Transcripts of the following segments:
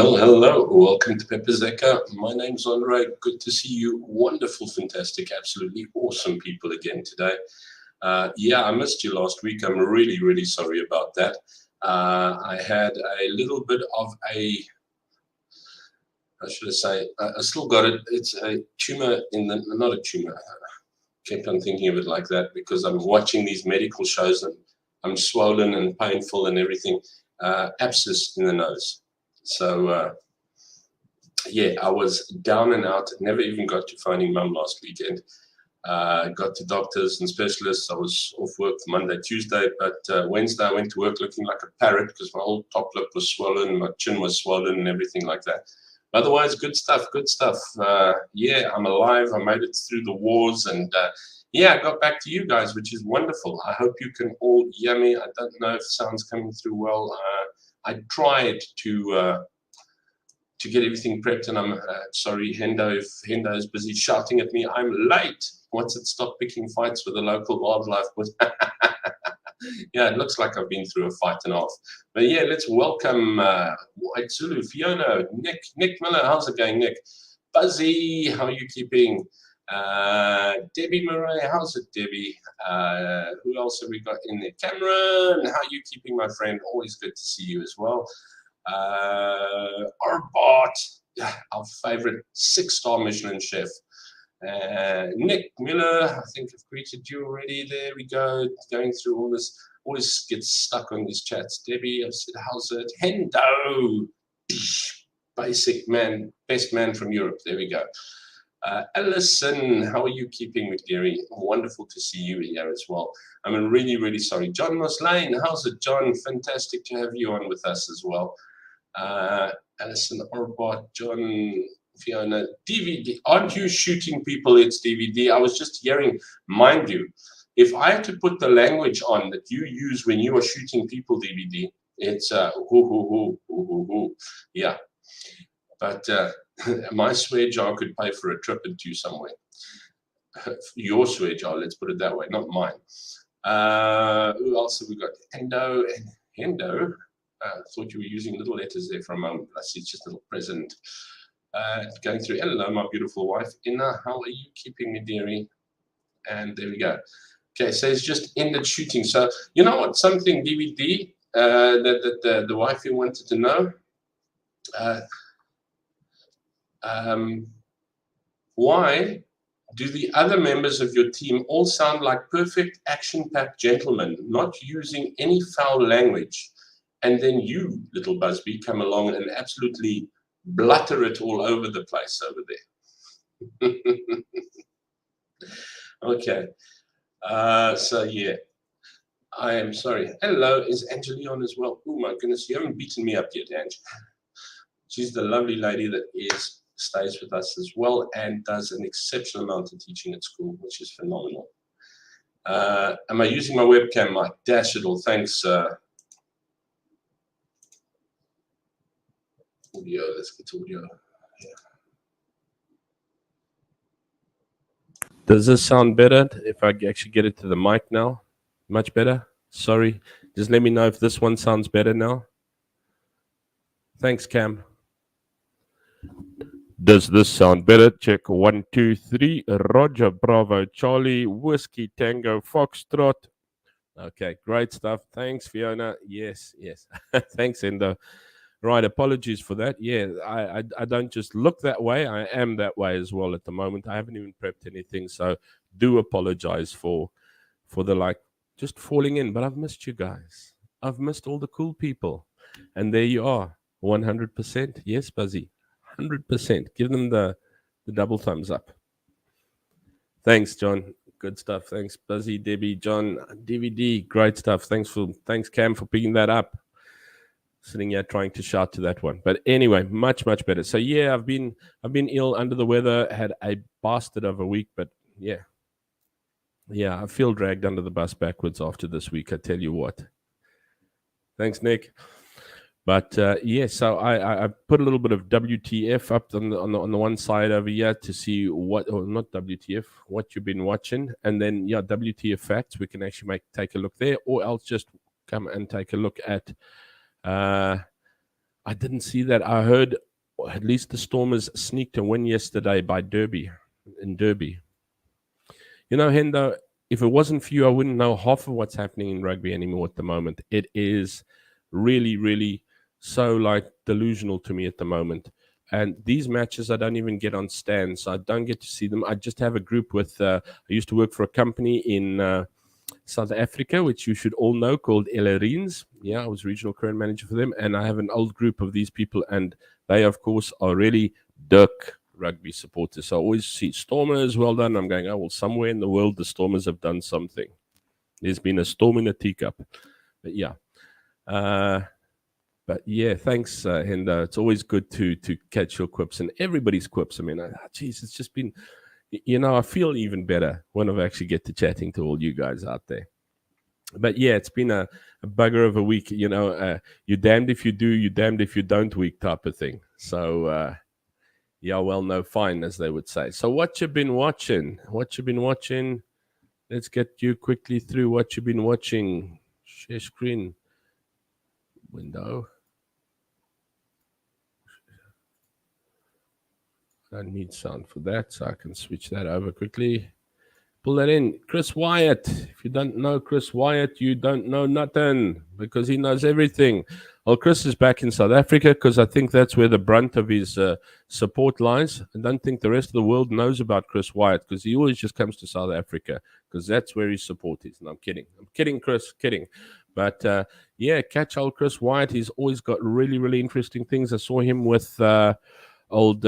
Well, hello. Welcome to Pepper Zeka. My name's Andre. Good to see you. Wonderful, fantastic, absolutely awesome people again today. Yeah, I missed you last week. I'm really, really sorry about that. I had a little bit of how should I say, I still got it. It's a tumor not a tumor. I kept on thinking of it like that because I'm watching these medical shows and I'm swollen and painful and everything. Abscess in the nose. So, yeah, I was down and out. Never even got to finding mum last weekend. Got to doctors and specialists. I was off work Monday, Tuesday, but Wednesday I went to work looking like a parrot because my whole top lip was swollen, my chin was swollen and everything like that. Otherwise, good stuff, good stuff. Yeah, I'm alive. I made it through the wars and yeah, I got back to you guys, which is wonderful. I hope you can all hear me. I don't know if sound's coming through well. I tried to get everything prepped, and I'm sorry, Hendo, if Hendo is busy shouting at me, I'm late. Once it stopped picking fights with the local wildlife. Yeah, it looks like I've been through a fight and a half. But yeah, let's welcome White Zulu, Fiona, Nick Miller. How's it going, Nick? Buzzy, how are you keeping? Debbie Murray, how's it, Debbie? Who else have we got in there? Cameron, how are you keeping, my friend? Always good to see you as well. Arbot, our favorite 6-star Michelin chef. Nick Miller, I think I've greeted you already. There we go. Going through all this, always gets stuck on these chats. Debbie, I've said, how's it? Hendo, basic man, best man from Europe. There we go. Alison, how are you keeping with Gary? Wonderful to see you here as well. I'm really, really sorry. John Moslane, how's it, John? Fantastic to have you on with us as well. Alison Orbot, John, Fiona, DVD. Aren't you shooting people? It's DVD. I was just hearing, mind you, if I had to put the language on that you use when you are shooting people DVD, it's hoo. Yeah. But my swear jar could pay for a trip into somewhere. Your swear jar, let's put it that way, not mine. Who else have we got? Hendo and Hendo. Thought you were using little letters there for a moment. I see it's just a little present. Going through, hello, my beautiful wife. Inna, how are you keeping me, dearie? And there we go. Okay, so it's just ended shooting. So, you know what? Something DVD that the wifey wanted to know. Why do the other members of your team all sound like perfect action-packed gentlemen, not using any foul language? And then you, little Busby, come along and absolutely blutter it all over the place over there. Okay. So, yeah. I am sorry. Hello, is Angelie on as well? Oh, my goodness. You haven't beaten me up yet, Ange. She's the lovely lady that stays with us as well and does an exceptional amount of teaching at school, which is phenomenal. Am I using my webcam? My dash it all. Thanks, audio. Let's get to audio. Yeah. Does this sound better if I actually get it to the mic now? Much better? Sorry. Just let me know if this one sounds better now. Thanks, Cam. Does this sound better? Check 1, 2, 3. Roger, Bravo, Charlie, Whiskey, Tango, Foxtrot. Okay, great stuff. Thanks, Fiona. Yes. Thanks, Endo. Right, apologies for that. Yeah, I don't just look that way. I am that way as well at the moment. I haven't even prepped anything, so do apologize for the just falling in. But I've missed you guys. I've missed all the cool people. And there you are, 100%. Yes, Buzzy, 100%. Give them the double thumbs up. Thanks, John. Good stuff. Thanks, Buzzy, Debbie, John, DVD. Great stuff. Thanks, Cam, for picking that up. Sitting here trying to shout to that one, but anyway, much better. So yeah, I've been ill, under the weather, had a bastard of a week, but yeah, I feel dragged under the bus backwards after this week. I tell you what. Thanks, Nick. But yeah, so I put a little bit of WTF up on the one side over here to see what you've been watching, and then WTF facts. We can actually take a look there, or else just come and take a look at I didn't see that. I heard at least the Stormers sneaked a win yesterday by Derby, in Derby. Hendo, if it wasn't for you, I wouldn't know half of what's happening in rugby anymore at the moment. It is really, really so like delusional to me at the moment. And these matches, I don't even get on stands. So I don't get to see them. I just have a group with. I used to work for a company in South Africa, which you should all know, called Ellerines. Yeah, I was regional current manager for them, and I have an old group of these people, and they, of course, are really Dirk rugby supporters. So I always see Stormers, well done. I'm going, oh, well, somewhere in the world, the Stormers have done something. There's been a storm in a teacup. But yeah. But yeah, thanks, Hendo. It's always good to catch your quips and everybody's quips. I mean, geez, it's just been, I feel even better when I actually get to chatting to all you guys out there. But yeah, it's been a bugger of a week. You're damned if you do, you're damned if you don't week type of thing. So, yeah, well, no, fine, as they would say. So, what you've been watching? Let's get you quickly through what you've been watching. Share screen window. I don't need sound for that, so I can switch that over quickly. Pull that in. Chris Wyatt. If you don't know Chris Wyatt, you don't know nothing, because he knows everything. Well, Chris is back in South Africa because I think that's where the brunt of his support lies. I don't think the rest of the world knows about Chris Wyatt because he always just comes to South Africa because that's where his support is. No, I'm kidding, Chris, kidding. But yeah, catch old Chris Wyatt. He's always got really, really interesting things. I saw him with old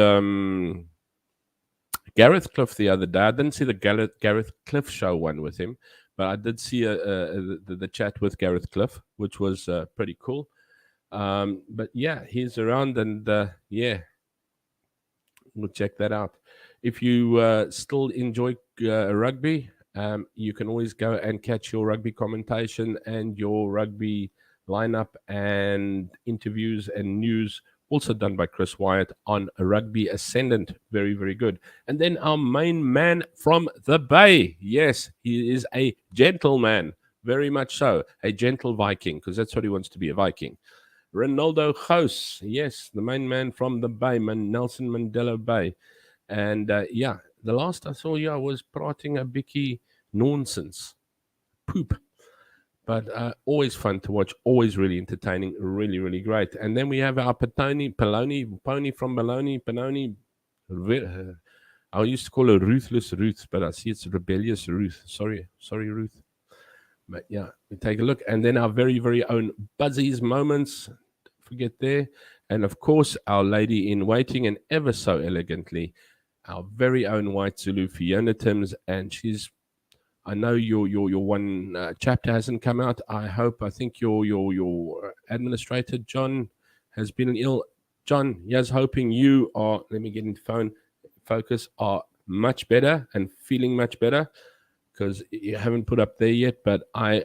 Gareth Cliff the other day. I didn't see the Gareth Cliff show one with him, but I did see the chat with Gareth Cliff, which was pretty cool. But yeah, he's around, and yeah, we'll check that out. If you still enjoy rugby, you can always go and catch your rugby commentation and your rugby lineup and interviews and news, also done by Chris Wyatt on Rugby Ascendant. Very, very good. And then our main man from the Bay. Yes, he is a gentleman, very much so, a gentle Viking, because that's what he wants to be, a Viking. Ronaldo Gous, yes, the main man from the Bay, Nelson Mandela Bay. And yeah, the last I saw you, I was prating a bicky nonsense. Poop. But always fun to watch, always really entertaining, really, really great. And then we have our Pony from Baloney, Panoni. I used to call her Ruthless Ruth, but I see it's Rebellious Ruth. Sorry, Ruth. But yeah, we take a look. And then our very, very own Buzzy's Moments. Don't forget there. And of course, our lady in waiting, and ever so elegantly, our very own White Zulu, Fiona Timms. And I know your one chapter hasn't come out. I think your administrator, John, has been ill. John, yes, hoping you are, let me get into phone focus, are much better and feeling much better, because you haven't put up there yet, but I'm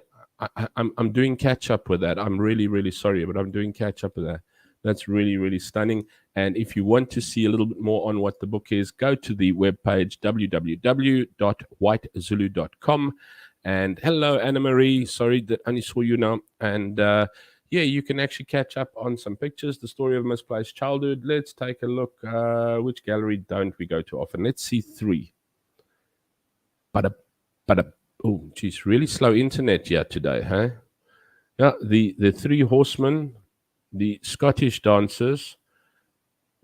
doing catch up with that. I'm really, really sorry, but I'm doing catch up with that. That's really, really stunning. And if you want to see a little bit more on what the book is, go to the webpage www.whitezulu.com. And hello, Anna Marie. Sorry that I only saw you now. And yeah, you can actually catch up on some pictures. The story of misplaced childhood. Let's take a look. Which gallery don't we go to often? Let's see 3. Oh, geez, really slow internet here today, huh? Yeah, the 3 horsemen, the Scottish dancers,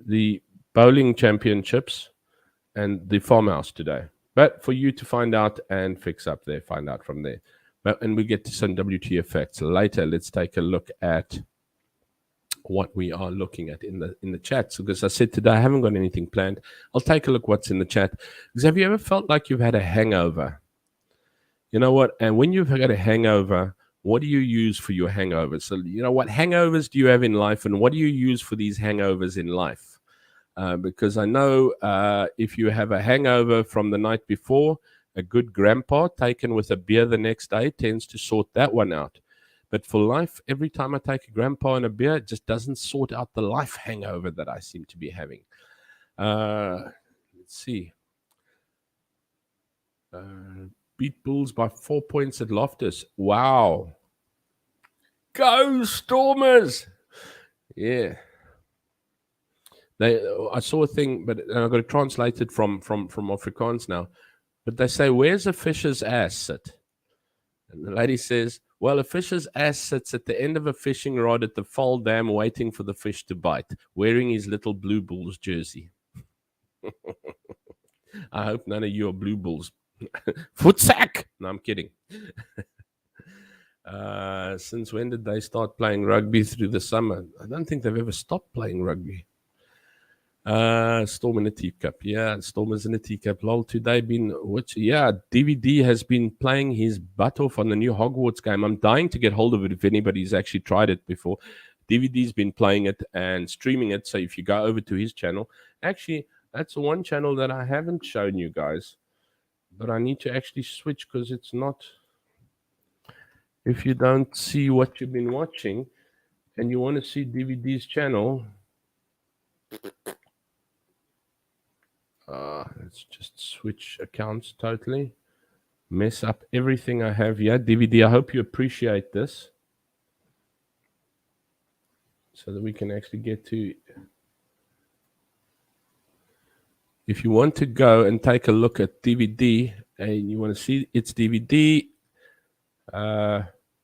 the bowling championships, and the farmhouse today. But for you to find out and fix up there, find out from there. And we get to some WT effects later. Let's take a look at what we are looking at in the chat. So, because I said today I haven't got anything planned, I'll take a look what's in the chat. Because have you ever felt like you've had a hangover? You know what? And when you've got a hangover, what do you use for your hangover? So, what hangovers do you have in life, and what do you use for these hangovers in life? Because I know if you have a hangover from the night before, a good grandpa taken with a beer the next day tends to sort that one out. But for life, every time I take a grandpa and a beer, it just doesn't sort out the life hangover that I seem to be having. Let's see. Beat Bulls by 4 points at Loftus. Wow. Go Stormers! Yeah. I saw a thing, but I've got to translate it from Afrikaans now. But they say, "Where's a fish's ass sit?" And the lady says, "Well, a fish's ass sits at the end of a fishing rod at the Fall Dam, waiting for the fish to bite, wearing his little Blue Bulls jersey." I hope none of you are Blue Bulls. Footsack! No, I'm kidding. Since when did they start playing rugby through the summer? I don't think they've ever stopped playing rugby. Storm in a teacup. Yeah, Storm is in a teacup. Lol, today DVD has been playing his butt off on the new Hogwarts game. I'm dying to get hold of it if anybody's actually tried it before. DVD's been playing it and streaming it. So if you go over to his channel, actually, that's the one channel that I haven't shown you guys. But I need to actually switch because it's not. If you don't see what you've been watching and you want to see DVD's channel, let's just switch accounts totally. Mess up everything I have here. DVD, I hope you appreciate this. So that we can actually get to. If you want to go and take a look at DVD and you want to see its DVD,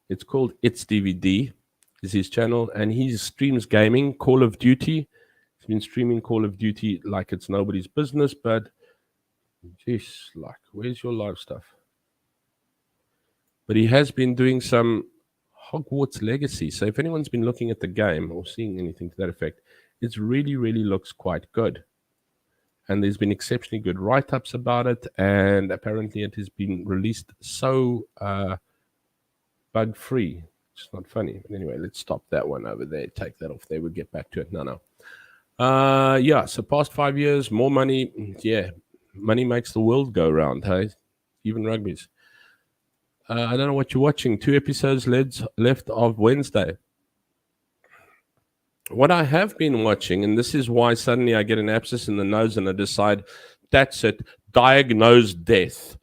it's called It's DVD, is his channel, and he streams gaming, Call of Duty. He's been streaming Call of Duty like it's nobody's business, but jeez, like, where's your live stuff? But he has been doing some Hogwarts Legacy. So if anyone's been looking at the game or seeing anything to that effect, it really, really looks quite good. And there's been exceptionally good write-ups about it, and apparently it has been released so bug-free. It's not funny. But anyway, let's stop that one over there. Take that off there. We'll get back to it. No. Yeah, so past 5 years, more money. Yeah, money makes the world go round, hey? Even rugby's. I don't know what you're watching. 2 episodes left of Wednesday. What I have been watching, and this is why suddenly I get an abscess in the nose and I decide, that's it, diagnose death,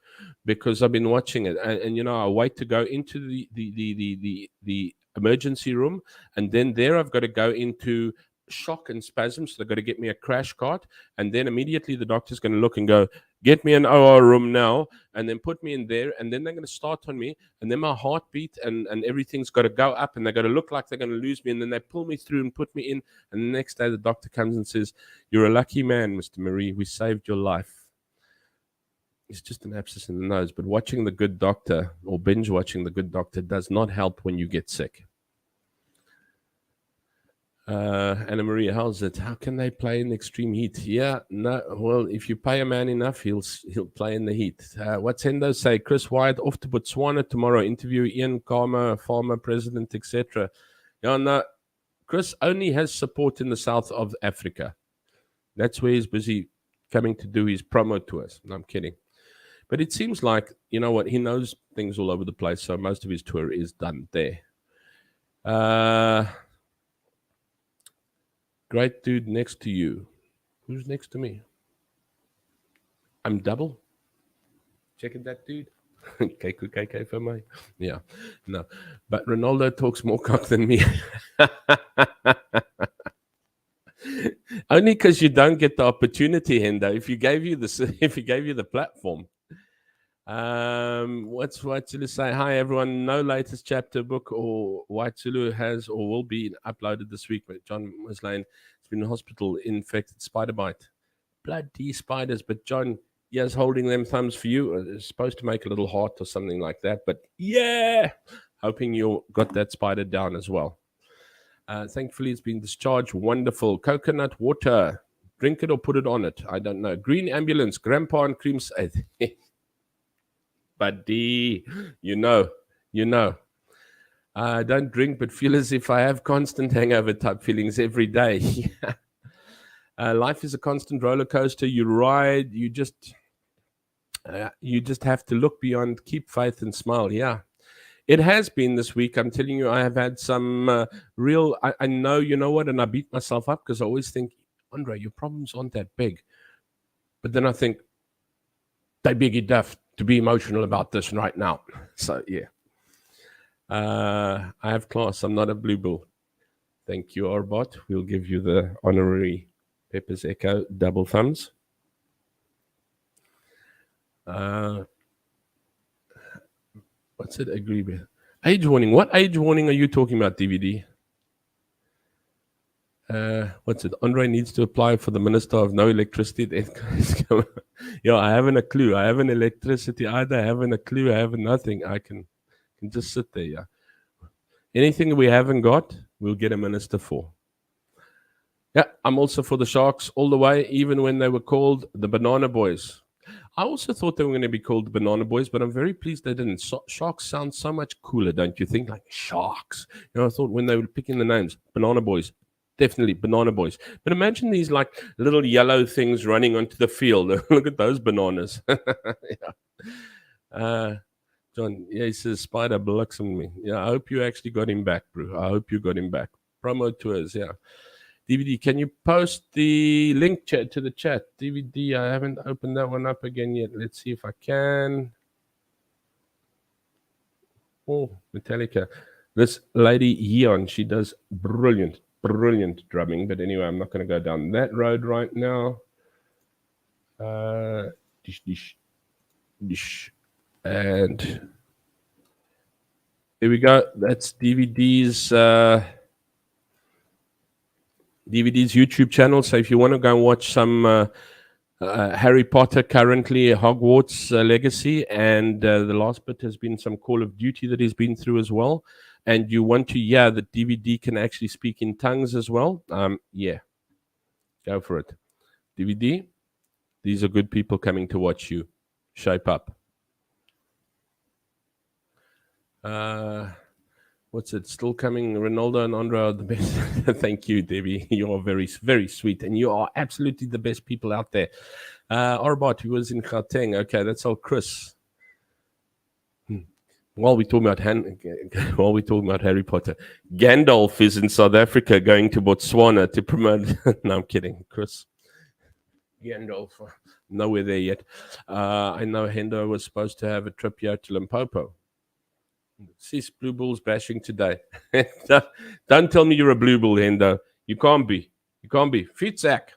because I've been watching it. And you know, I wait to go into the emergency room, and then there I've got to go into shock and spasm. So they've got to get me a crash cart, and then immediately the doctor's going to look and go, get me an OR room now, and then put me in there, and then they're going to start on me, and then my heartbeat and everything's got to go up, and they're going to look like they're going to lose me, and then they pull me through and put me in, and the next day the doctor comes and says, "You're a lucky man, Mr. Marie. We saved your life." It's just an abscess in the nose, but watching The Good Doctor or binge watching The Good Doctor does not help when you get sick. Anna Maria, how's it? How can they play in extreme heat? Yeah, no. Well, if you pay a man enough, he'll play in the heat. What's Hendo say? Chris Wyatt off to Botswana tomorrow. Interview Ian Khama, former president, etc. Yeah, no. Chris only has support in the south of Africa. That's where he's busy coming to do his promo tours. No, I'm kidding. But it seems like, you know what, he knows things all over the place, so most of his tour is done there. Great dude next to you. Who's next to me? I'm double. Checking that dude. KK for me. Yeah, no. But Ronaldo talks more cock than me. Only because you don't get the opportunity, Hendo. If he gave you the platform. What's White Zulu say? Hi everyone. No latest chapter, book, or White Zulu has or will be uploaded this week. But John Muslane has been in hospital, infected spider bite. Bloody spiders. But John, yes, holding them thumbs for you. It's supposed to make a little heart or something like that. But yeah, hoping you got that spider down as well. Thankfully, it's been discharged. Wonderful. Coconut water. Drink it or put it on it. I don't know. Green ambulance. Grandpa and cream. Buddy, you know. I don't drink, but feel as if I have constant hangover type feelings every day. Life is a constant roller coaster. You ride, you just have to look beyond, keep faith and smile. Yeah, it has been this week. I'm telling you, I have had some real, I know, you know what, and I beat myself up because I always think, Andre, your problems aren't that big. But then I think, they big enough to be emotional about this right now. So, yeah. I have class. I'm not a blue bull. Thank you, Arbot. We'll give you the honorary Pepper's Echo, double thumbs. What's it? Agree with? Age warning. What age warning are you talking about, DVD? What's it? Andre needs to apply for the Minister of No Electricity. Yeah, I haven't a clue. I haven't electricity either. I haven't a clue. I have nothing. I can just sit there. Yeah. Anything we haven't got, we'll get a minister for. Yeah, I'm also for the Sharks all the way, even when they were called the Banana Boys. I also thought they were going to be called the Banana Boys, but I'm very pleased they didn't. Sharks sound so much cooler, don't you think? Like Sharks. I thought when they were picking the names, Banana Boys. Definitely Banana Boys. But imagine these like little yellow things running onto the field. Look at those bananas. Yeah. John, yeah, he says Spider blossomed me. Yeah, I hope you actually got him back, bro. I hope you got him back. Promo tours, yeah. DVD, can you post the link to the chat? DVD, I haven't opened that one up again yet. Let's see if I can. Oh, Metallica. This lady, Yeon, she does brilliant drumming. But anyway, I'm not going to go down that road right now. Dish. And here we go. That's DVD's YouTube channel. So if you want to go and watch some Harry Potter, currently Hogwarts Legacy, and the last bit has been some Call of Duty that he's been through as well, and you want to, the DVD can actually speak in tongues as well, yeah, go for it. DVD, these are good people coming to watch you. Shape up. What's it? Still coming. Ronaldo and Andre are the best. Thank you, Debbie. You are very, very sweet, and you are absolutely the best people out there. Arbot, who was in Gauteng. Okay, that's all. Chris. While we're talking about Harry Potter, Gandalf is in South Africa, going to Botswana to promote. No, I'm kidding, Chris. Gandalf, nowhere there yet. I know Hendo was supposed to have a trip here to Limpopo. Sis, Blue Bulls bashing today. Don't tell me you're a Blue Bull, Hendo. You can't be. Fitzak.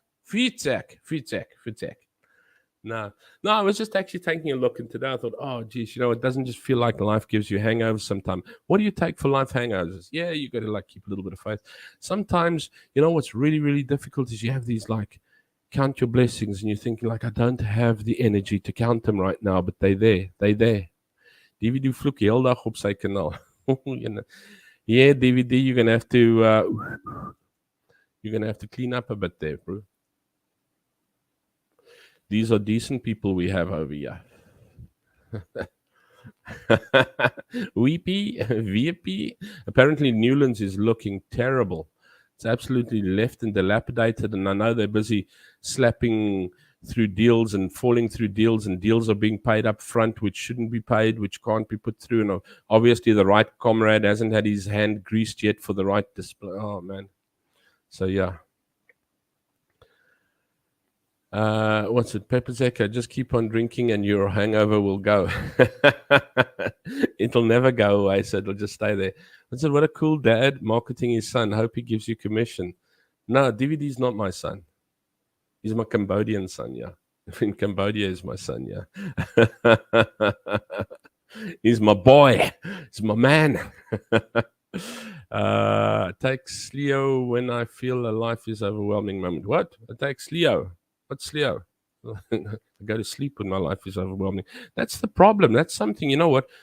No, I was just actually taking a look, and today I thought, oh, geez, it doesn't just feel like life gives you hangovers sometimes. What do you take for life hangovers? Yeah, you got to keep a little bit of faith. Sometimes, what's really, really difficult is you have these count your blessings, and you're thinking I don't have the energy to count them right now, but they're there. DVD vloek heel dag op sy kanaal. Yeah, DVD, you're gonna have to clean up a bit there, bro. These are decent people we have over here. VP. Apparently Newlands is looking terrible. It's absolutely left and dilapidated, and I know they're busy slapping through deals and falling through deals, and deals are being paid up front which shouldn't be paid, which can't be put through, and obviously the right comrade hasn't had his hand greased yet for the right display. Oh man. So yeah, what's it? Pepazeka, just keep on drinking and your hangover will go. It'll never go away, so it'll just stay there. What's it? What a cool dad marketing his son. Hope he gives you commission. No, DVD's not my son. He's my Cambodian son, yeah. In Cambodia is my son, yeah. He's my boy. He's my man. Takes Leo when I feel a life is overwhelming moment. What? It takes Leo. What's Leo? I go to sleep when my life is overwhelming. That's the problem. That's something,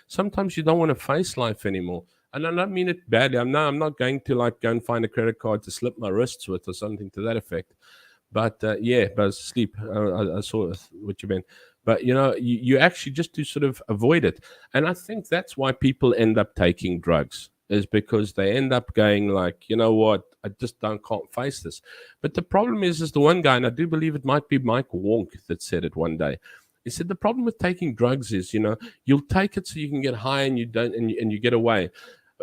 sometimes you don't want to face life anymore. And I don't mean it badly. I'm not going to go and find a credit card to slip my wrists with or something to that effect. But but sleep. I saw what you meant. But you actually just to sort of avoid it. And I think that's why people end up taking drugs, is because they end up going what, I just can't face this. But the problem is the one guy, and I do believe it might be Mike Wonk that said it one day. He said the problem with taking drugs is, you'll take it so you can get high, and you don't, and you get away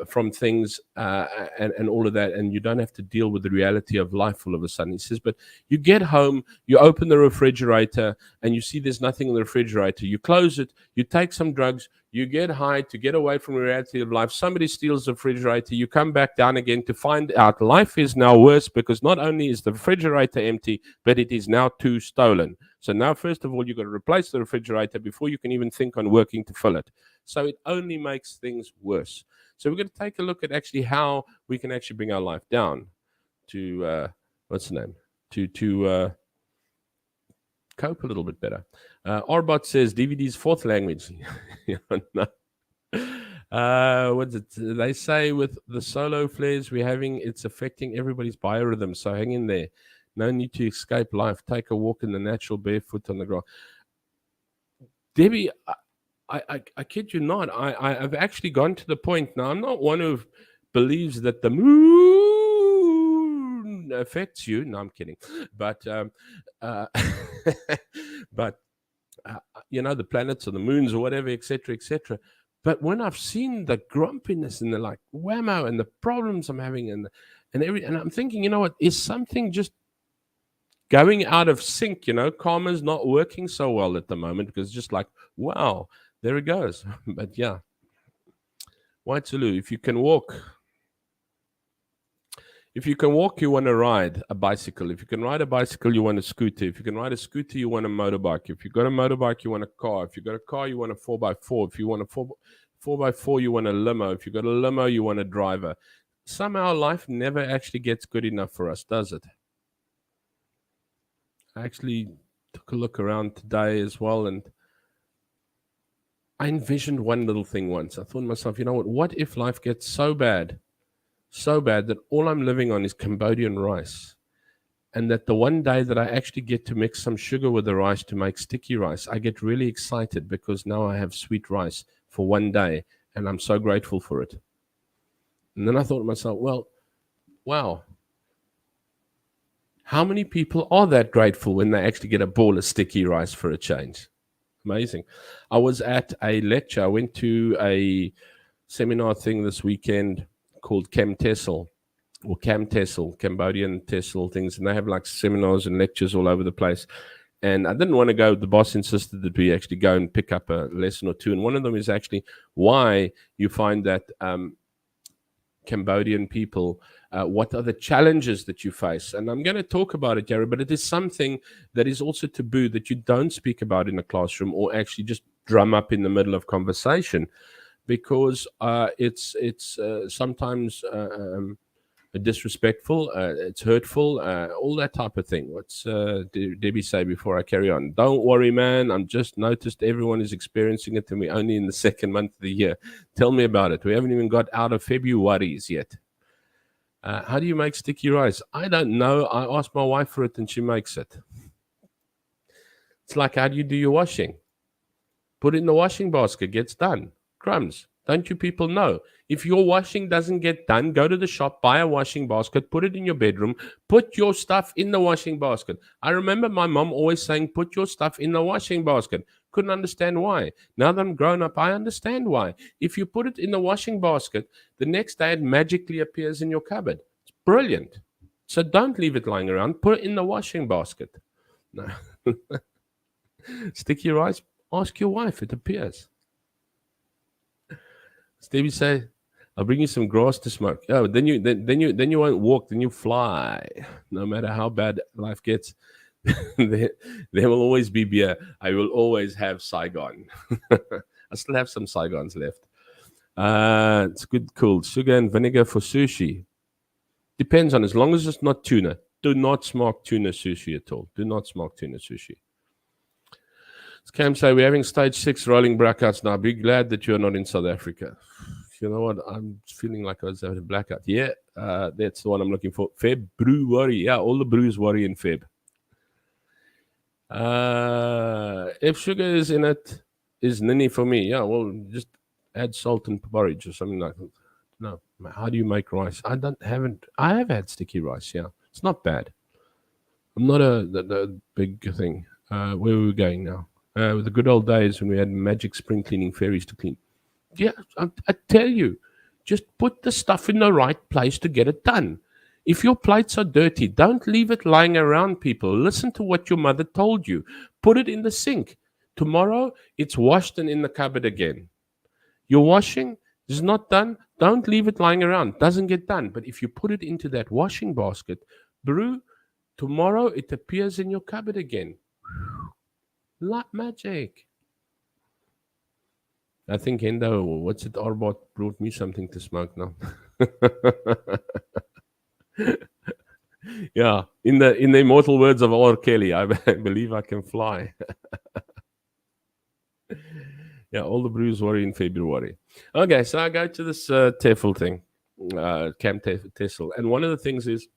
from things and all of that, and you don't have to deal with the reality of life all of a sudden. He says, but you get home, you open the refrigerator, and you see there's nothing in the refrigerator. You close it, you take some drugs, You get high to get away from the reality of life. Somebody steals the refrigerator. You come back down again to find out life is now worse because not only is the refrigerator empty, but it is now too stolen. So now, first of all, you've got to replace the refrigerator before you can even think on working to fill it. So it only makes things worse. So we're going to take a look at actually how we can actually bring our life down to, what's the name? To cope a little bit better. Arbot says DVD's fourth language. No. What's it? They say with the solo flares we're having, it's affecting everybody's biorhythm. So hang in there. No need to escape life. Take a walk in the natural barefoot on the grass. Debbie, I kid you not. I've actually gone to the point now. I'm not one who believes that the moon affects you. No, I'm kidding. But but the planets or the moons or whatever, etc., etc. But when I've seen the grumpiness and the like whammo and the problems I'm having and I'm thinking, you know what, is something just going out of sync? Karma's not working so well at the moment because it's just like, wow, there it goes. But yeah, White Zulu, if you can walk, you want to ride a bicycle. If you can ride a bicycle, you want a scooter. If you can ride a scooter, you want a motorbike. If you've got a motorbike, you want a car. If you've got a car, you want a 4x4. If you want a 4x4, you want a limo. If you've got a limo, you want a driver. Somehow life never actually gets good enough for us, does it? I actually took a look around today as well, and I envisioned one little thing once. I thought to myself, you know what if life gets so bad that all I'm living on is Cambodian rice, and that the one day that I actually get to mix some sugar with the rice to make sticky rice, I get really excited because now I have sweet rice for one day, and I'm so grateful for it. And then I thought to myself, well, wow, how many people are that grateful when they actually get a ball of sticky rice for a change? Amazing. I was at a lecture. I went to a seminar thing this weekend called Cam Tessel, Cambodian Tessel things, and they have like seminars and lectures all over the place. And I didn't want to go. The boss insisted that we actually go and pick up a lesson or two. And one of them is actually why you find that Cambodian people, what are the challenges that you face? And I'm going to talk about it, Jared, but it is something that is also taboo that you don't speak about in a classroom or actually just drum up in the middle of conversation, because it's sometimes disrespectful, it's hurtful, all that type of thing. What's Debbie say before I carry on? Don't worry, man. I'm just noticed everyone is experiencing it, and we're only in the second month of the year. Tell me about it. We haven't even got out of February's yet. How do you make sticky rice? I don't know. I asked my wife for it, and she makes it. It's like, how do you do your washing? Put it in the washing basket. Gets done. Crumbs. Don't you people know? If your washing doesn't get done, go to the shop, buy a washing basket, put it in your bedroom, put your stuff in the washing basket. I remember my mom always saying, put your stuff in the washing basket. Couldn't understand why. Now that I'm grown up, I understand why. If you put it in the washing basket, the next day it magically appears in your cupboard. It's brilliant. So don't leave it lying around. Put it in the washing basket. No. Sticky rice, ask your wife, it appears. Stevie say, I'll bring you some grass to smoke. Oh, then you won't walk, then you fly. No matter how bad life gets, there will always be beer. I will always have Saigon. I still have some Saigons left. It's good, cool. Sugar and vinegar for sushi. Depends on, as long as it's not tuna. Do not smoke tuna sushi at all. Do not smoke tuna sushi. Cam say, we're having stage 6 rolling blackouts now. Be glad that you're not in South Africa. You know what? I'm feeling like I was having a blackout. Yeah, that's the one I'm looking for. February. Yeah, all the brews worry in Feb. If sugar is in it, is ninny for me. Yeah, well, just add salt and porridge or something like that. No. How do you make rice? I have had sticky rice, yeah. It's not bad. I'm not the big thing. Where are we going now? With the good old days when we had magic spring cleaning fairies to clean. Yeah, I tell you, just put the stuff in the right place to get it done. If your plates are dirty, don't leave it lying around, people. Listen to what your mother told you. Put it in the sink. Tomorrow, it's washed and in the cupboard again. Your washing is not done. Don't leave it lying around. Doesn't get done. But if you put it into that washing basket, brew, tomorrow it appears in your cupboard again. Like magic. I think Hendo, what's it? Arbot brought me something to smoke now. Yeah, in the immortal words of R. Kelly, I believe I can fly. Yeah, all the brews were in February. Okay, so I go to this TEFL thing, Camp TESL, and one of the things is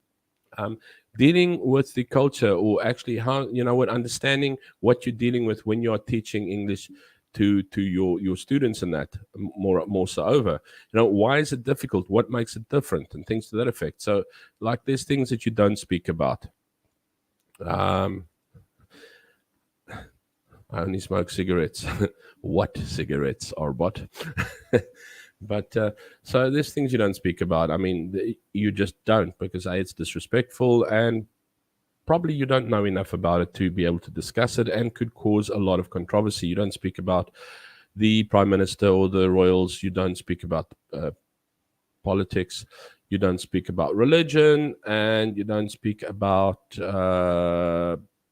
um, dealing with the culture, or actually how what understanding what you're dealing with when you are teaching English to your students, and that more so over. Why is it difficult? What makes it different, and things to that effect. So, like, there's things that you don't speak about. I only smoke cigarettes. What cigarettes are what? But so there's things you don't speak about. I mean, you just don't, because it's disrespectful, and probably you don't know enough about it to be able to discuss it, and could cause a lot of controversy. You don't speak about the prime minister or the royals. You don't speak about politics. You don't speak about religion, and you don't speak about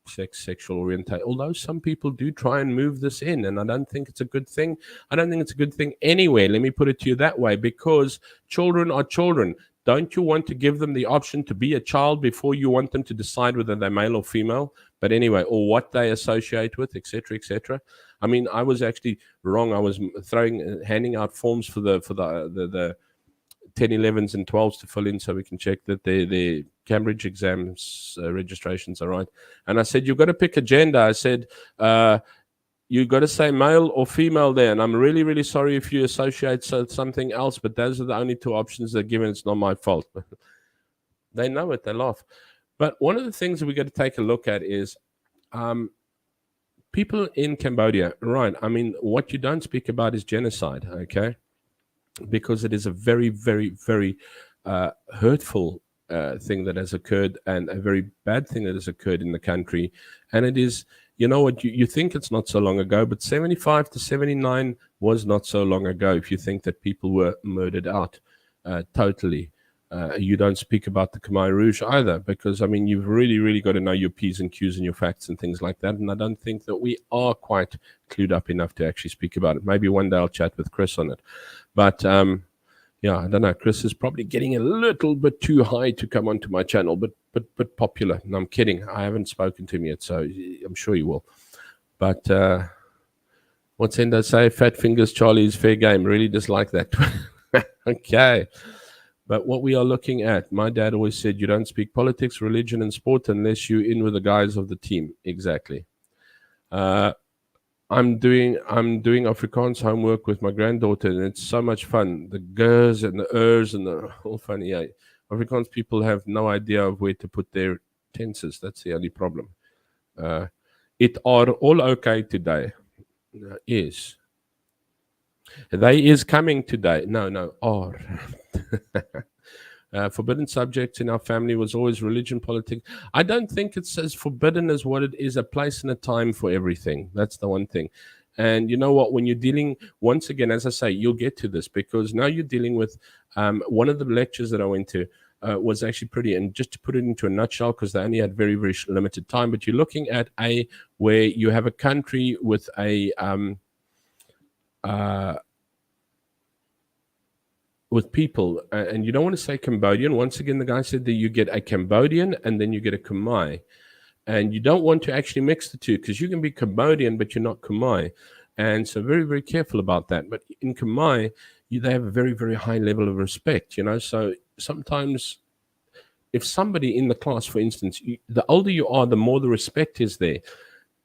sex, sexual orientation. Although some people do try and move this in, and I don't think it's a good thing. I don't think it's a good thing anyway. Let me put it to you that way, because children are children. Don't you want to give them the option to be a child before you want them to decide whether they're male or female? But anyway, or what they associate with, etc., etc. I mean, I was actually wrong. I was handing out forms for the 10, 11s, and 12s to fill in, so we can check that their Cambridge exams registrations are right. And I said, you've got to pick a gender. I said, you've got to say male or female there. And I'm really, really sorry if you associate something else, but those are the only two options they're given. It's not my fault. They know it. They laugh. But one of the things that we got to take a look at is people in Cambodia, right? I mean, what you don't speak about is genocide, okay? Because it is a very, very, very hurtful thing that has occurred, and a very bad thing that has occurred in the country. And it is, you think it's not so long ago, but 75 to 79 was not so long ago, if you think that people were murdered out totally. You don't speak about the Khmer Rouge either, because, I mean, you've really, really got to know your P's and Q's and your facts and things like that. And I don't think that we are quite clued up enough to actually speak about it. Maybe one day I'll chat with Chris on it. But, yeah, I don't know. Chris is probably getting a little bit too high to come onto my channel, but popular. And I'm kidding. I haven't spoken to him yet, so I'm sure he will. But what's Endo say? Fat fingers, Charlie is fair game. Really dislike that. Okay. But what we are looking at, my dad always said, you don't speak politics, religion, and sport unless you're in with the guys of the team. Exactly. I'm doing Afrikaans homework with my granddaughter, and it's so much fun. The gers and the ers and the all funny. Yeah. Afrikaans people have no idea of where to put their tenses. That's the only problem. It are all okay today. Is. They is coming today. No, are. Forbidden subjects in our family was always religion, politics. I don't think it's as forbidden as what it is, a place and a time for everything. That's the one thing. And you know what? When you're dealing, once again, as I say, you'll get to this, because now you're dealing with one of the lectures that I went to was actually pretty, and just to put it into a nutshell, because they only had very, very limited time, but you're looking at where you have a country with with people, and you don't want to say Cambodian. Once again, the guy said that you get a Cambodian and then you get a Khmer, and you don't want to actually mix the two, because you can be Cambodian but you're not Khmer, and so very, very careful about that. But in Khmer, they have a very, very high level of respect, so sometimes if somebody in the class, for instance, the older you are, the more the respect is there.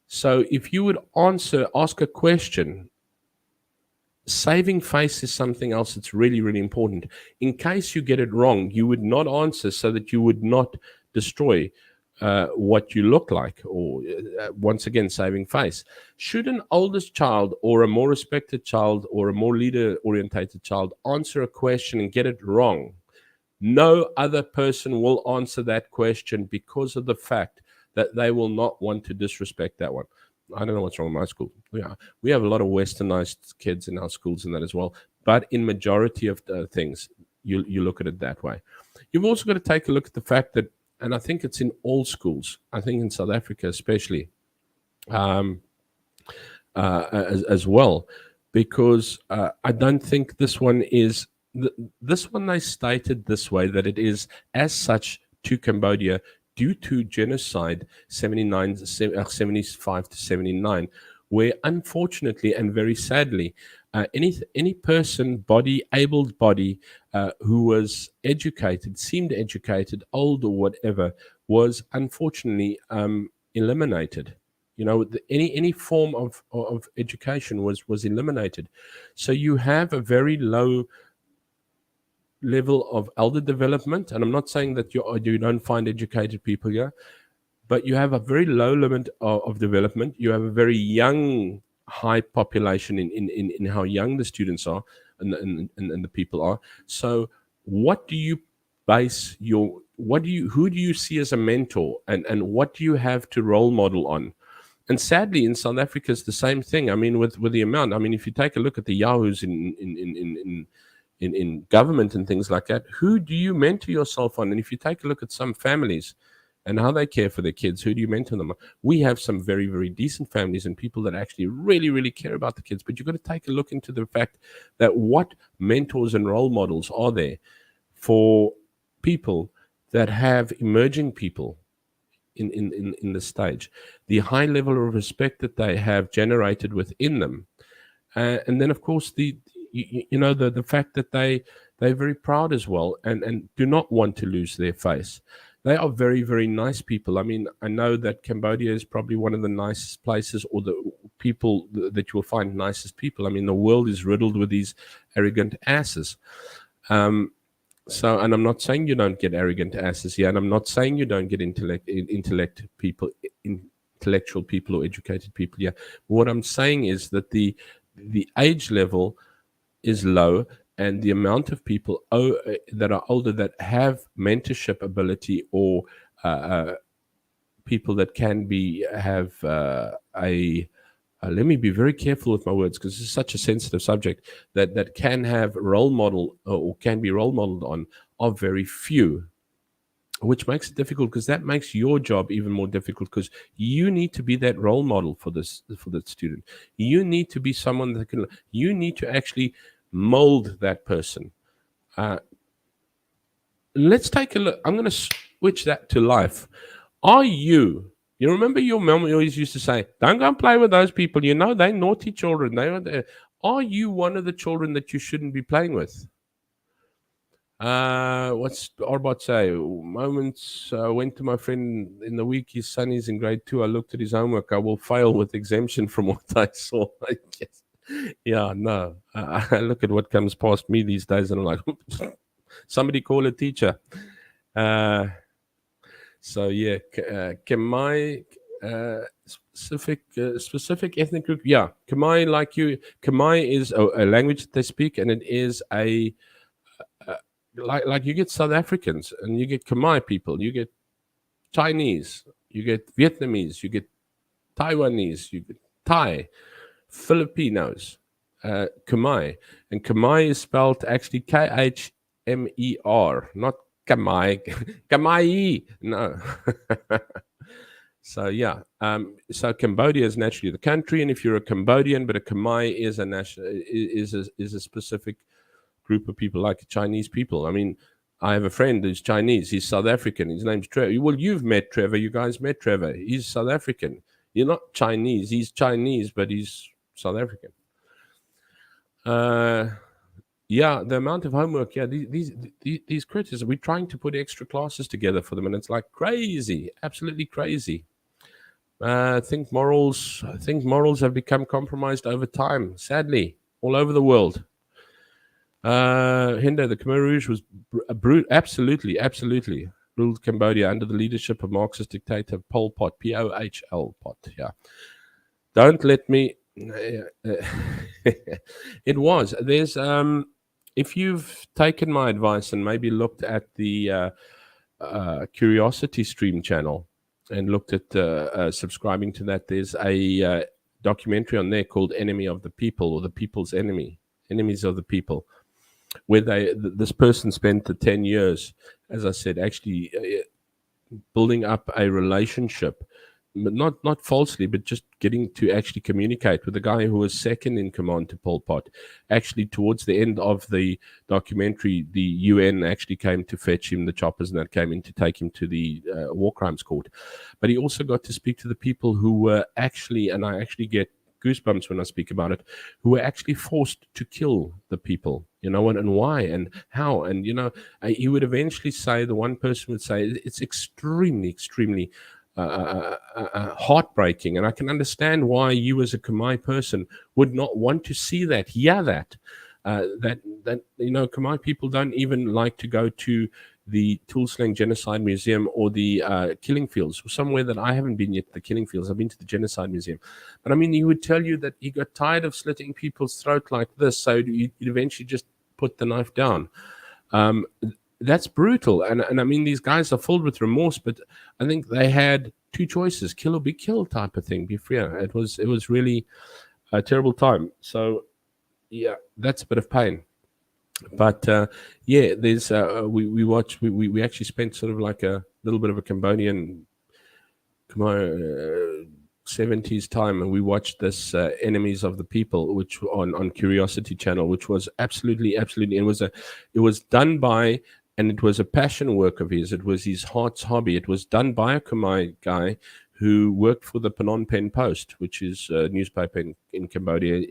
So if you would ask a question, saving face is something else that's really, really important. In case you get it wrong, you would not answer, so that you would not destroy what you look like, or once again, saving face. Should an oldest child or a more respected child or a more leader-orientated child answer a question and get it wrong, no other person will answer that question, because of the fact that they will not want to disrespect that one. I don't know what's wrong with my school. Yeah, we have a lot of westernized kids in our schools and that as well. But in majority of the things, you look at it that way. You've also got to take a look at the fact that, and I think it's in all schools. I think in South Africa especially, um, as well, because I don't think this one is. This one they stated this way, that it is as such to Cambodia due to genocide 75 to 79, where unfortunately and very sadly, any person, abled body, who was educated, seemed educated, old or whatever, was unfortunately eliminated. Any form of education was eliminated. So you have a very low level of elder development, and I'm not saying that you don't find educated people here, but you have a very low limit of development. You have a very young, high population in how young the students are and the people are. So what do you base who do you see as a mentor, and what do you have to role model on? And sadly, in South Africa, it's the same thing. I mean, with the amount. I mean, if you take a look at the yahoos in government and things like that, who do you mentor yourself on? And if you take a look at some families and how they care for their kids, who do you mentor them on? We have some very, very decent families and people that actually really, really care about the kids. But you've got to take a look into the fact that what mentors and role models are there for people that have emerging people in the stage, the high level of respect that they have generated within them, and then of course the fact that they're very proud as well, and do not want to lose their face. They are very, very nice people. I mean, I know that Cambodia is probably one of the nicest places, or the people that you will find nicest people. I mean, the world is riddled with these arrogant asses. So, and I'm not saying you don't get arrogant asses here, and I'm not saying you don't get intellectual people or educated people here. What I'm saying is that the age level is low, and the amount of people that are older that have mentorship ability, or people that can have let me be very careful with my words, because this is such a sensitive subject, that can have role model, or can be role modeled on, are very few, which makes it difficult, because that makes your job even more difficult, because you need to be that role model for the student. You need to be someone that you need to actually mold that person. Let's take a look. I'm going to switch that to life. Are you remember your mom always used to say, don't go and play with those people. They're naughty children. Are you one of the children that you shouldn't be playing with? What's Arbot say? Moments went to my friend in the week. His son is in grade 2. I looked at his homework. I will fail with exemption from what I saw. I guess. Yeah, no. I look at what comes past me these days, and I'm like, somebody call a teacher. So yeah, Khmer, specific ethnic group. Yeah, Khmer, like you. Khmer is a language that they speak, and it is a like you get South Africans, and you get Khmer people, you get Chinese, you get Vietnamese, you get Taiwanese, you get Thai, Filipinos, Khmer, and Khmer is spelled actually Khmer, not Khmer, Khmer. No. So yeah, so Cambodia is naturally the country, and if you're a Cambodian, but a Khmer is a specific group of people, like Chinese people. I mean, I have a friend who's Chinese. He's South African. His name's Trevor. Well, you've met Trevor. You guys met Trevor. He's South African. You're not Chinese. He's Chinese, but he's South African. Yeah, the amount of homework. Yeah, these critters. We're trying to put extra classes together for them, and it's like crazy, absolutely crazy. I think morals have become compromised over time, sadly, all over the world. Hinde, the Khmer Rouge was absolutely ruled Cambodia under the leadership of Marxist dictator Pol Pot, P-O-H-L Pot. Yeah, don't let me. It was. There's if you've taken my advice and maybe looked at the Curiosity Stream channel, and looked at subscribing to that, there's a documentary on there called Enemy of the People, or The People's Enemy, Enemies of the People, where this person spent the 10 years, as I said, actually building up a relationship, but not falsely, but just getting to actually communicate with the guy who was second in command to Pol Pot. Actually, towards the end of the documentary, the UN actually came to fetch him, the choppers, and that came in to take him to the war crimes court. But he also got to speak to the people who were actually, and I actually get goosebumps when I speak about it, who were actually forced to kill the people, and why and how. And, he would eventually say, the one person would say, it's extremely, extremely heartbreaking. And I can understand why you as a Khmer person would not want to see that, hear that. Khmer people don't even like to go to the Tulslang Genocide Museum or the Killing Fields, or somewhere that I haven't been yet, the Killing Fields. I've been to the Genocide Museum. But I mean, he would tell you that he got tired of slitting people's throat like this, so he'd eventually just put the knife down. That's brutal. And I mean, these guys are filled with remorse, but I think they had two choices: kill or be killed type of thing. Be free. It was really a terrible time. So yeah, that's a bit of pain. But there's we actually spent sort of like a little bit of a Cambodian 70s time, and we watched this Enemies of the People, which on Curiosity Channel, which was absolutely it was done by, and it was a passion work of his. It was his heart's hobby. It was done by a Khmer guy who worked for the Phnom Penh Post, which is a newspaper in Cambodia.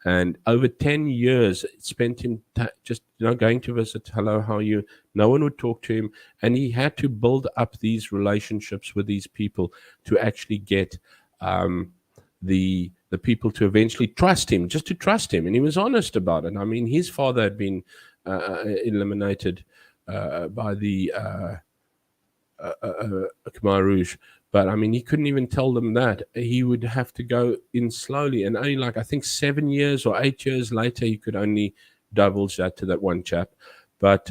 And over 10 years, it spent him just going to visit. Hello, how are you? No one would talk to him. And he had to build up these relationships with these people to actually get the people to eventually trust him, just to trust him. And he was honest about it. I mean, his father had been eliminated by the Khmer Rouge. But I mean, he couldn't even tell them that. He would have to go in slowly. And only I think 7 years or 8 years later, he could only divulge that to that one chap. But,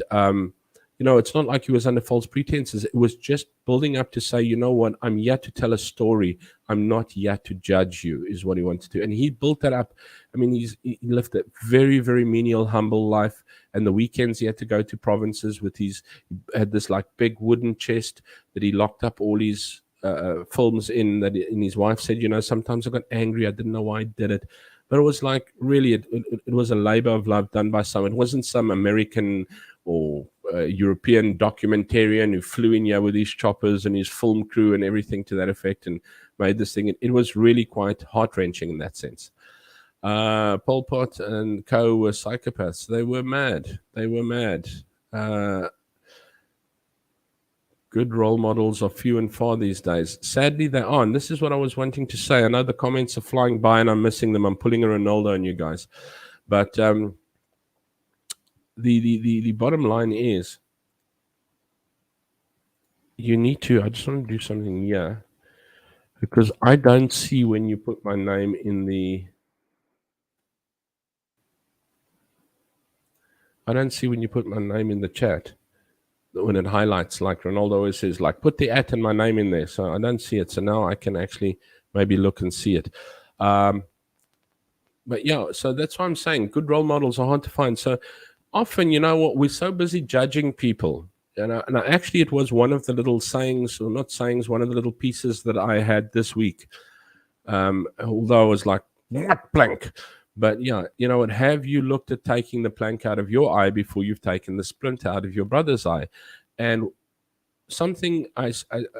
it's not like he was under false pretenses. It was just building up to say, you know what, I'm here to tell a story. I'm not here to judge you, is what he wanted to do. And he built that up. I mean, he lived a very, very menial, humble life. And the weekends he had to go to provinces with he had this like big wooden chest that he locked up all his films in. And his wife said, sometimes I got angry. I didn't know why I did it. But it was like, really, it was a labor of love done by someone. It wasn't some American or European documentarian who flew in here with his choppers and his film crew and everything to that effect and made this thing. It was really quite heart-wrenching in that sense. Pol Pot and co were psychopaths. They were mad. Good role models are few and far these days. Sadly, they are. And this is what I was wanting to say. I know the comments are flying by and I'm missing them. I'm pulling a Ronaldo on you guys. But the bottom line is, you need to, I just want to do something here, because I don't see when you put my name in the, chat, when it highlights, like Ronaldo always says, like, put the @ and my name in there. So I don't see it. So now I can actually maybe look and see it. But yeah, so that's what I'm saying. Good role models are hard to find. So often, we're so busy judging people. And actually, it was one of the little sayings, or not sayings, one of the little pieces that I had this week. Although I was like, what plank? But yeah, have you looked at taking the plank out of your eye before you've taken the splint out of your brother's eye? And something I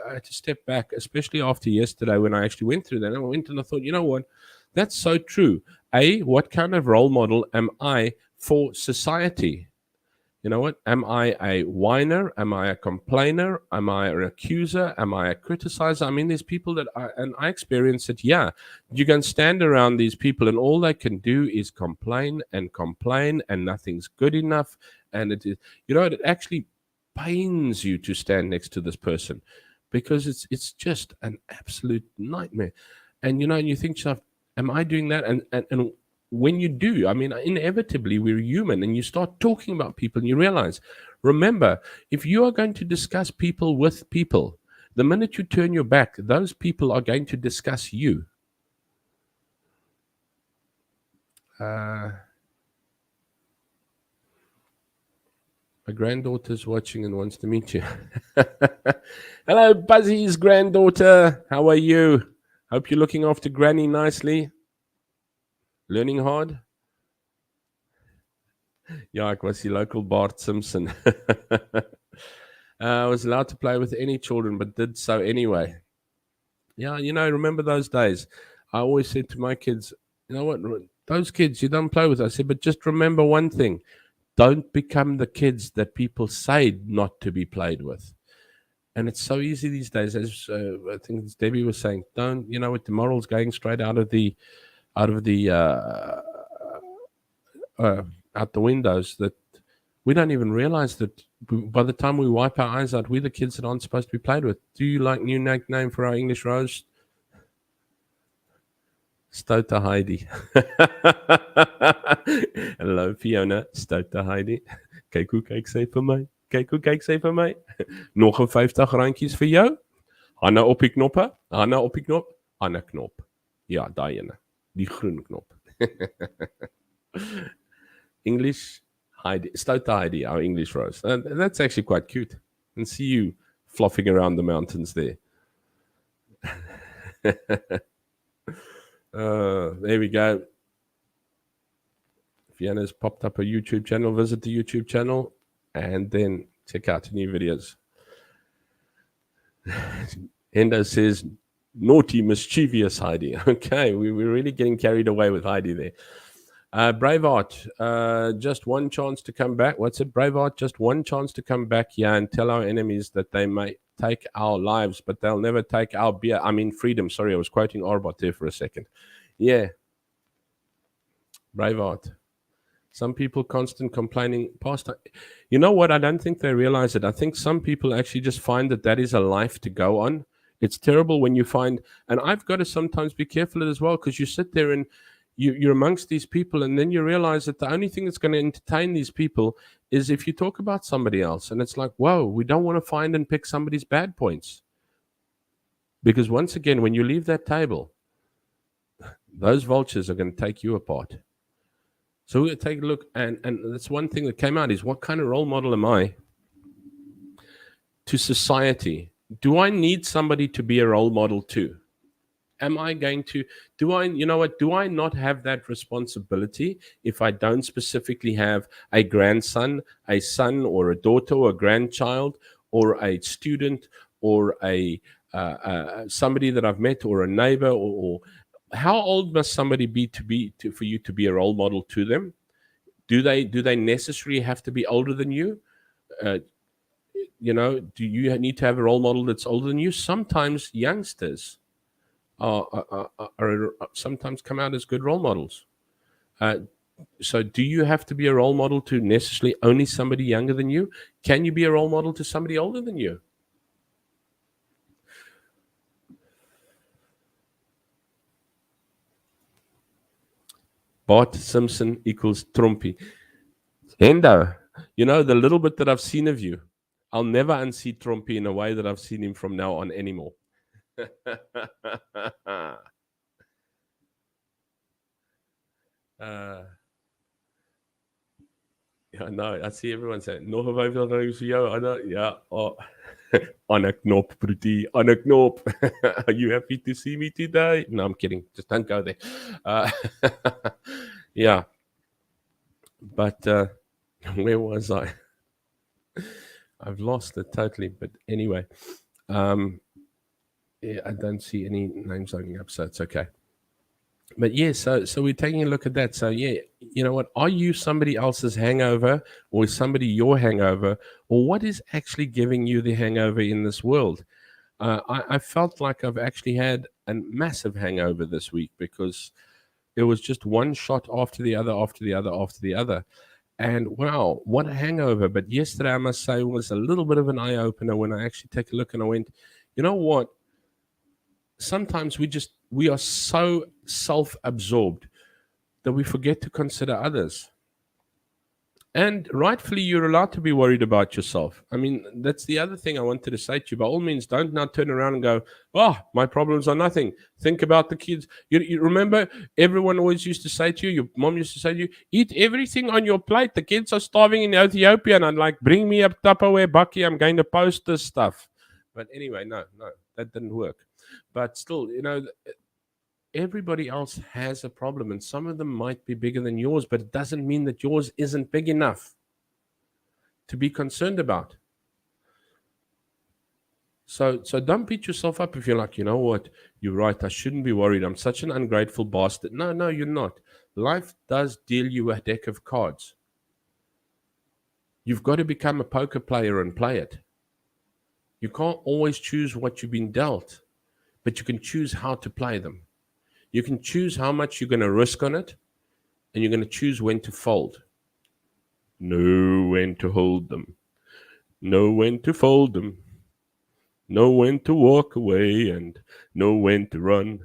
had to step back, especially after yesterday when I actually went through that. And I went and I thought, you know what? That's so true. What kind of role model am I for society? You know what? Am I a whiner? Am I a complainer? Am I an accuser? Am I a criticizer? I mean, there's people that I experience it. Yeah, you can stand around these people and all they can do is complain and nothing's good enough. And it is, it actually pains you to stand next to this person because it's just an absolute nightmare. And, you think to yourself, am I doing that? And when you do, I mean, inevitably we're human, and you start talking about people and you realize, remember, if you are going to discuss people with people, The minute you turn your back, those people are going to discuss you. My granddaughter's watching and wants to meet you. Hello, Buzzy's granddaughter. How are you? Hope you're looking after Granny nicely. Learning hard? Ja, ek was die local Bart Simpson. I was allowed to play with any children, but did so anyway. Yeah, remember those days? I always said to my kids, you know what, those kids you don't play with. I said, but just remember one thing. Don't become the kids that people say not to be played with. And it's so easy these days, as I think Debbie was saying. Don't, with the morals going straight out of the out the windows, that we don't even realize that by the time we wipe our eyes out, we're the kids that aren't supposed to be played with. Do you like new nickname for our English rose? Stouter Heidi. Hallo Fiona, Stouter Heidi. Kyk hoe kyk sy vir my. Kyk hoe kyk sy vir my. Nog 'n 50 randjies vir jou. Hanna op die knoppe. Hanna op die knop. Hanna knop. Ja, daai ene. Die groen knop. English Heidi. Stouter Heidi, our English rose. That's actually quite cute. And see you fluffing around the mountains there. There we go. Fiona's popped up a YouTube channel. Visit the YouTube channel and then check out the new videos. Endo says, naughty, mischievous Heidi. Okay, we're really getting carried away with Heidi there. Braveheart, just one chance to come back. What's it, Braveheart? Just one chance to come back here and tell our enemies that they may take our lives, but they'll never take our beer. I mean, freedom. Sorry, I was quoting Orbot there for a second. Yeah. Braveheart. Some people constant complaining. Past, you know what? I don't think they realize it. I think some people actually just find that is a life to go on. It's terrible when you find, and I've got to sometimes be careful as well, because you sit there and you're amongst these people, and then you realize that the only thing that's going to entertain these people is if you talk about somebody else. And it's like, whoa, we don't want to find and pick somebody's bad points. Because once again, when you leave that table, those vultures are going to take you apart. So we're going to take a look, and that's one thing that came out is, what kind of role model am I to society? Do I need somebody to be a role model to? Am I going to, do I not have that responsibility if I don't specifically have a grandson, a son, or a daughter, or a grandchild, or a student, or a somebody that I've met, or a neighbor, or how old must somebody be for you to be a role model to them? Do they necessarily have to be older than you? Do you need to have a role model that's older than you? Sometimes youngsters are sometimes come out as good role models. So do you have to be a role model to necessarily only somebody younger than you? Can you be a role model to somebody older than you? Bart Simpson equals Trumpy. Hendo, the little bit that I've seen of you, I'll never unsee Trumpy in a way that I've seen him from now on anymore. Ja, no, I see everyone saying, nog 'n 50 rand vir jou, Anna. Ja, on a knop, pretty, on a knop. Are you happy to see me today? No, I'm kidding. Just don't go there. Yeah. But where was I? I've lost it totally. But anyway, yeah, I don't see any names opening up, so it's okay. But yeah, so we're taking a look at that. So yeah, you know what? Are you somebody else's hangover, or is somebody your hangover, or what is actually giving you the hangover in this world? I felt like I've actually had a massive hangover this week, because it was just one shot after the other, after the other, after the other. And wow, what a hangover. But yesterday, I must say, was a little bit of an eye-opener when I actually take a look and I went, you know what? Sometimes we are so self-absorbed that we forget to consider others. And rightfully, you're allowed to be worried about yourself. I mean, that's the other thing I wanted to say to you. By all means, don't now turn around and go, "Oh, my problems are nothing." Think about the kids. You remember, everyone always used to say to you, your mom used to say to you, "Eat everything on your plate. The kids are starving in Ethiopia." And I'm like, "Bring me a Tupperware bucky. I'm going to post this stuff." But anyway, no, that didn't work. But still, everybody else has a problem, and some of them might be bigger than yours, but it doesn't mean that yours isn't big enough to be concerned about. So don't beat yourself up if you're like, you know what, you're right, I shouldn't be worried. I'm such an ungrateful bastard. No, you're not. Life does deal you a deck of cards. You've got to become a poker player and play it. You can't always choose what you've been dealt, but you can choose how to play them. You can choose how much you're going to risk on it, and you're going to choose when to fold. Know when to hold them. Know when to fold them. Know when to walk away and know when to run.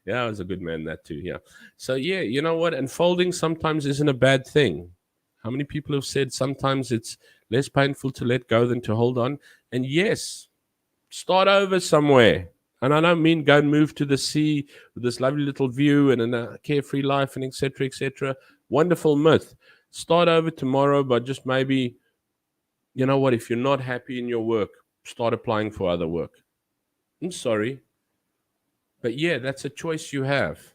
Yeah, I was a good man, that too. Yeah. So, yeah, you know what? And folding sometimes isn't a bad thing. How many people have said sometimes it's less painful to let go than to hold on? And yes, start over somewhere. And I don't mean go and move to the sea with this lovely little view and a carefree life and etc. etc. Wonderful myth. Start over tomorrow, but just maybe, you know what, if you're not happy in your work, start applying for other work. I'm sorry. But yeah, that's a choice you have.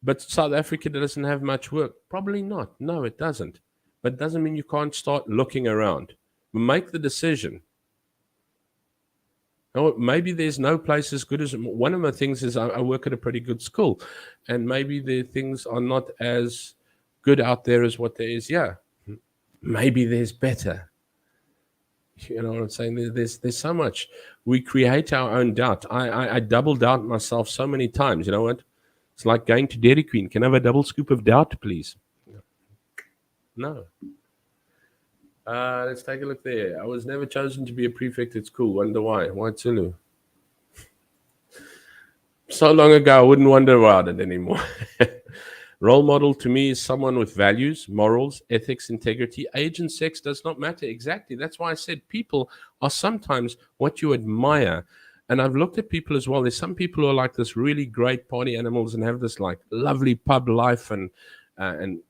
But South Africa doesn't have much work. Probably not. No, it doesn't. But it doesn't mean you can't start looking around. Make the decision. Oh, maybe there's no place as good as one of my things is I work at a pretty good school, and maybe the things are not as good out there as what there is. Yeah, maybe there's better. You know what I'm saying? There's so much. We create our own doubt. I double doubt myself so many times. You know what? It's like going to Dairy Queen. Can I have a double scoop of doubt, please? No. Let's take a look there. I was never chosen to be a prefect at school. Wonder why? Why Tsulu? So long ago, I wouldn't wonder about it anymore. Role model to me is someone with values, morals, ethics, integrity. Age and sex does not matter. Exactly. That's why I said people are sometimes what you admire. And I've looked at people as well. There's some people who are like this really great party animals and have this like lovely pub life and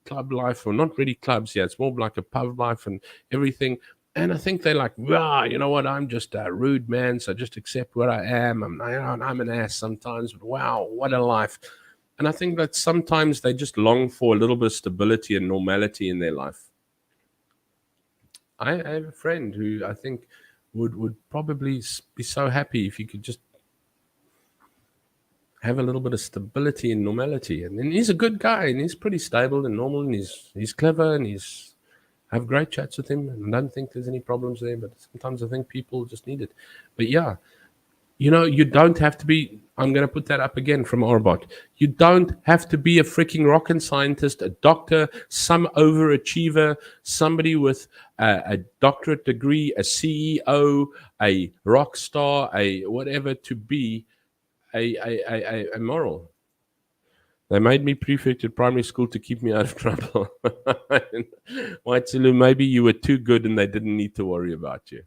club life, or not really clubs. Yeah, it's more like a pub life and everything. And I think they're like, wow, you know what? I'm just a rude man, so just accept what I am. I'm an ass sometimes, but wow, what a life. And I think that sometimes they just long for a little bit of stability and normality in their life. I have a friend who I think would probably be so happy if he could just have a little bit of stability and normality. And he's a good guy, and he's pretty stable and normal, and he's clever, and I have great chats with him, and I don't think there's any problems there. But sometimes I think people just need it. But yeah, you don't have to be. I'm going to put that up again from Orbot. You don't have to be a freaking rocket scientist, a doctor, some overachiever, somebody with a doctorate degree, a CEO, a rock star, a whatever, to be a moral. They made me prefect at primary school to keep me out of trouble. White Zulu, maybe you were too good and they didn't need to worry about you.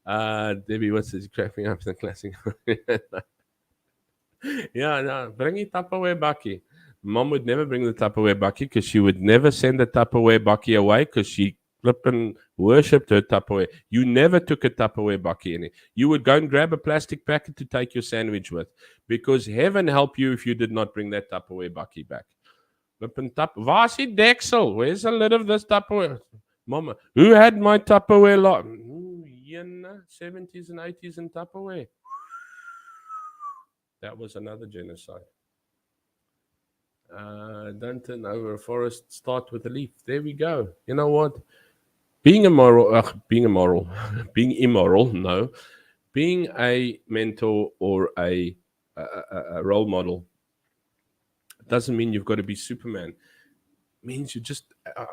Debbie, what's this? Cracking up the classic. Yeah, no, bring your Tupperware bucky. Mom would never bring the Tupperware bucky because she would never send the Tupperware bucky away because she flippin' worshipped her Tupperware. You never took a Tupperware bucky in it. You would go and grab a plastic packet to take your sandwich with, because heaven help you if you did not bring that Tupperware bucky back. Flippin' Waar's die deksel? Where's the lid of this Tupperware? Mama, who had my Tupperware lot? 70s and 80s in Tupperware. That was another genocide. Don't turn over a forest, start with a leaf. There we go. You know what? Being immoral, no. Being a mentor or a role model doesn't mean you've got to be Superman. It means you just,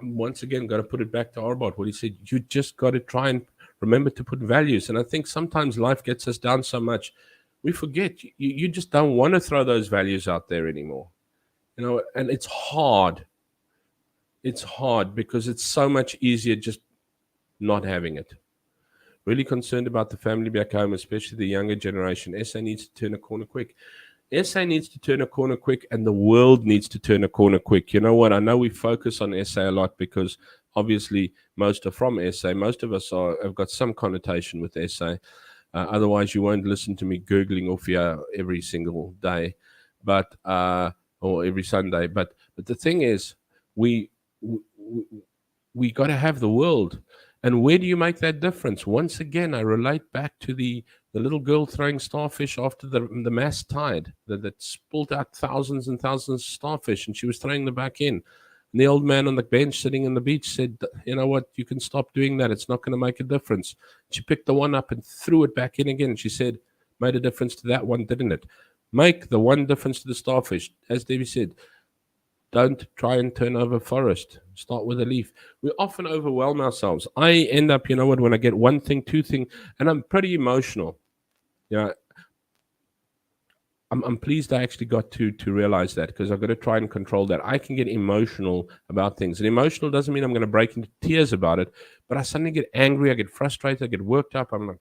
once again, got to put it back to Arbot, what he said. You just got to try and remember to put values. And I think sometimes life gets us down so much, we forget. You just don't want to throw those values out there anymore. And it's hard. it's hard because it's so much easier just not having it. Really concerned about the family back home, especially the younger generation. SA needs to turn a corner quick. SA needs to turn a corner quick, and the world needs to turn a corner quick. You know what? I know we focus on SA a lot because obviously most are from SA. Most of us have got some connotation with SA. Otherwise, you won't listen to me Googling off here every single day, but or every Sunday. But the thing is, we we got to have the world. And where do you make that difference? Once again, I relate back to the little girl throwing starfish after the mass tide that spilled out thousands and thousands of starfish, and she was throwing them back in. And the old man on the bench sitting on the beach said, "You know what? You can stop doing that. It's not going to make a difference." She picked the one up and threw it back in again. She said, "Made a difference to that one, didn't it?" Make the one difference to the starfish. As Debbie said, don't try and turn over forest. Start with a leaf. We often overwhelm ourselves. I end up, you know what, when I get one thing, two things, and I'm pretty emotional. Yeah, I'm pleased I actually got to realize that, because I've got to try and control that. I can get emotional about things. And emotional doesn't mean I'm going to break into tears about it, but I suddenly get angry, I get frustrated, I get worked up. I'm like,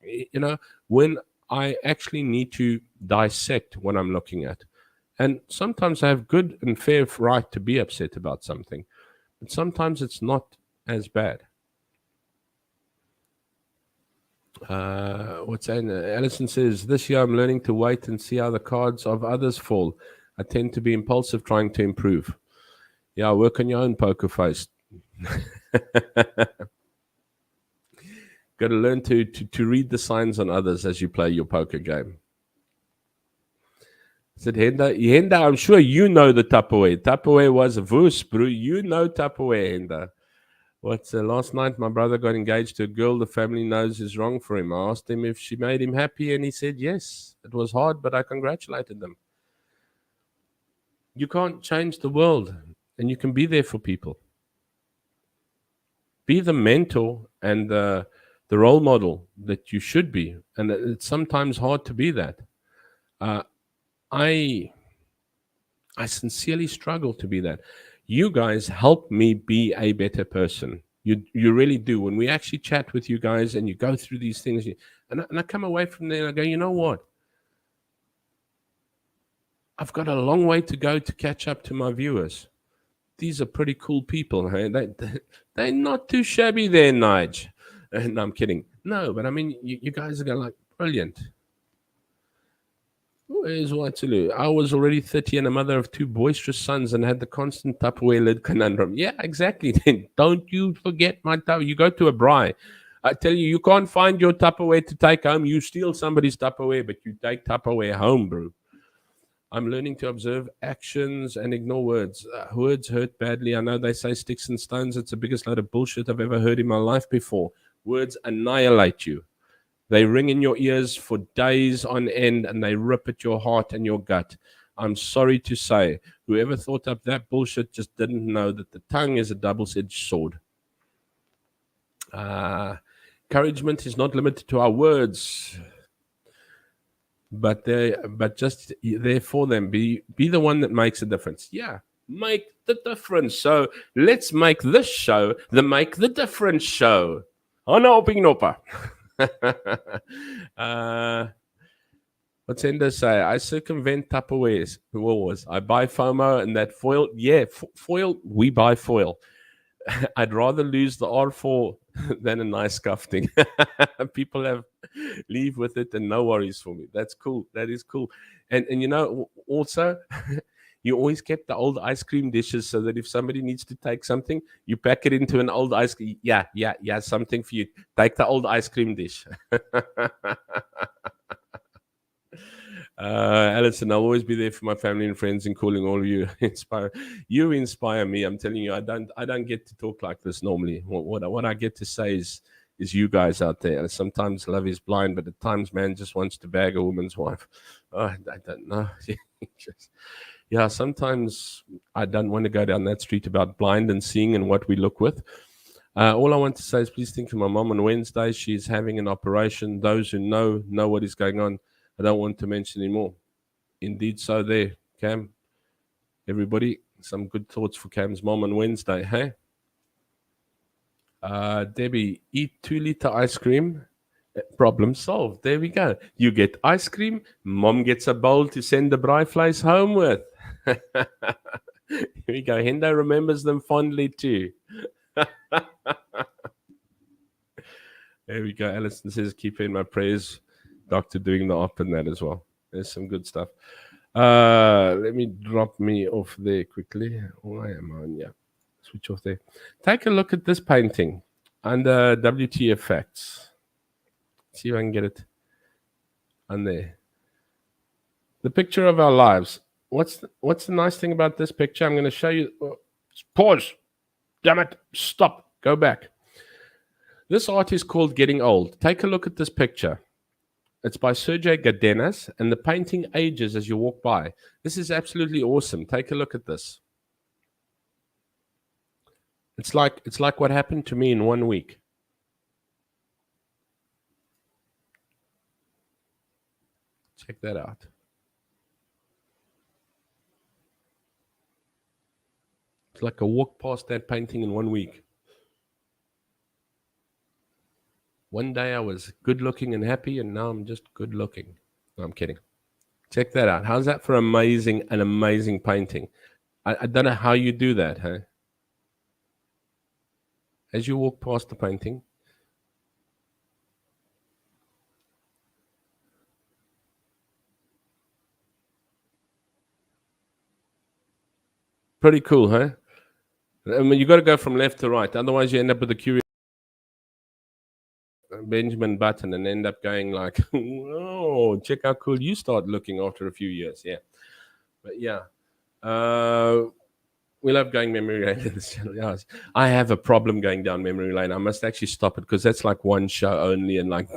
you know, when I actually need to dissect what I'm looking at. And sometimes I have good and fair right to be upset about something, but sometimes it's not as bad. What's that? Alison says, "This year I'm learning to wait and see how the cards of others fall. I tend to be impulsive, trying to improve." Yeah, work on your own poker face. Got to learn to read the signs on others as you play your poker game. Said Henda, I'm sure you know the Tupperware. Tupperware was a voos, bro. You know Tupperware, Henda. What's last night my brother got engaged to a girl the family knows is wrong for him. I asked him if she made him happy, and he said yes. It was hard, but I congratulated them. You can't change the world, and you can be there for people. Be the mentor and the role model that you should be, and it's sometimes hard to be that. I sincerely struggle to be that. You guys help me be a better person. You really do. When we actually chat with you guys and you go through these things, and I come away from there and I go, you know what? I've got a long way to go to catch up to my viewers. These are pretty cool people. Hey? They're not too shabby there, Nige. No, I'm kidding. No, but I mean, you guys are going like, brilliant. Where's Waterloo? I was already 30 and a mother of two boisterous sons and had the constant Tupperware lid conundrum. Yeah, exactly. Then don't you forget my Tupperware. You go to a braai. I tell you, you can't find your Tupperware to take home. You steal somebody's Tupperware, but you take Tupperware home, bro. I'm learning to observe actions and ignore words. Words hurt badly. I know they say sticks and stones. It's the biggest load of bullshit I've ever heard in my life before. Words annihilate you. They ring in your ears for days on end, and they rip at your heart and your gut. I'm sorry to say, whoever thought up that bullshit just didn't know that the tongue is a double-edged sword. Encouragement is not limited to our words, but just there for them. Be the one that makes a difference. Yeah, make the difference. So let's make this show the Make the Difference show. Ana Opinopa. What's Enda say? I circumvent Tupperwares. Wars. I buy FOMO and that foil. Yeah, foil. We buy foil. I'd rather lose the R4 than a nice scuffing. People have leave with it and no worries for me. That's cool. That is cool. And you know, also, you always kept the old ice cream dishes so that if somebody needs to take something, you pack it into an old ice cream. Yeah, something for you. Take the old ice cream dish. Alison, I'll always be there for my family and friends, and calling all of you. You inspire me. I'm telling you, I don't get to talk like this normally. What I get to say is you guys out there. And sometimes love is blind, but at times man just wants to bag a woman's wife. Oh, I don't know. Yeah, sometimes I don't want to go down that street about blind and seeing and what we look with. All I want to say is please think of my mom on Wednesday. She's having an operation. Those who know what is going on. I don't want to mention anymore. Indeed, so there, Cam. Everybody, Some good thoughts for Cam's mom on Wednesday, hey? Debbie, eat 2-liter ice cream. Problem solved. There we go. You get ice cream. Mom gets a bowl to send the braaivleis home with. Here we go. Hendo remembers them fondly too. There we go. Alison says, keep in my prayers. Doctor doing the op and that as well. There's some good stuff. Let me drop me off there quickly. Why am I on? Yeah. Switch off there. Take a look at this painting under WTF Facts. See if I can get it on there. The picture of our lives. What's the nice thing about this picture? I'm going to show you. Pause. Damn it. Stop. Go back. This art is called Getting Old. Take a look at this picture. It's by Sergei Gadenas, and the painting ages as you walk by. This is absolutely awesome. Take a look at this. It's like what happened to me in 1 week. Check that out. It's like a walk past that painting in 1 week. One day I was good looking and happy, and now I'm just good looking. No, I'm kidding. Check that out. How's that for an amazing painting? I don't know how you do that, huh? As you walk past the painting, pretty cool, huh? I mean, you got to go from left to right. Otherwise, you end up with a curious Benjamin Button and end up going like, oh, check how cool you start looking after a few years. Yeah. But yeah. We love going memory lane in this channel. Yes. I have a problem going down memory lane. I must actually stop it because that's like one show only, and like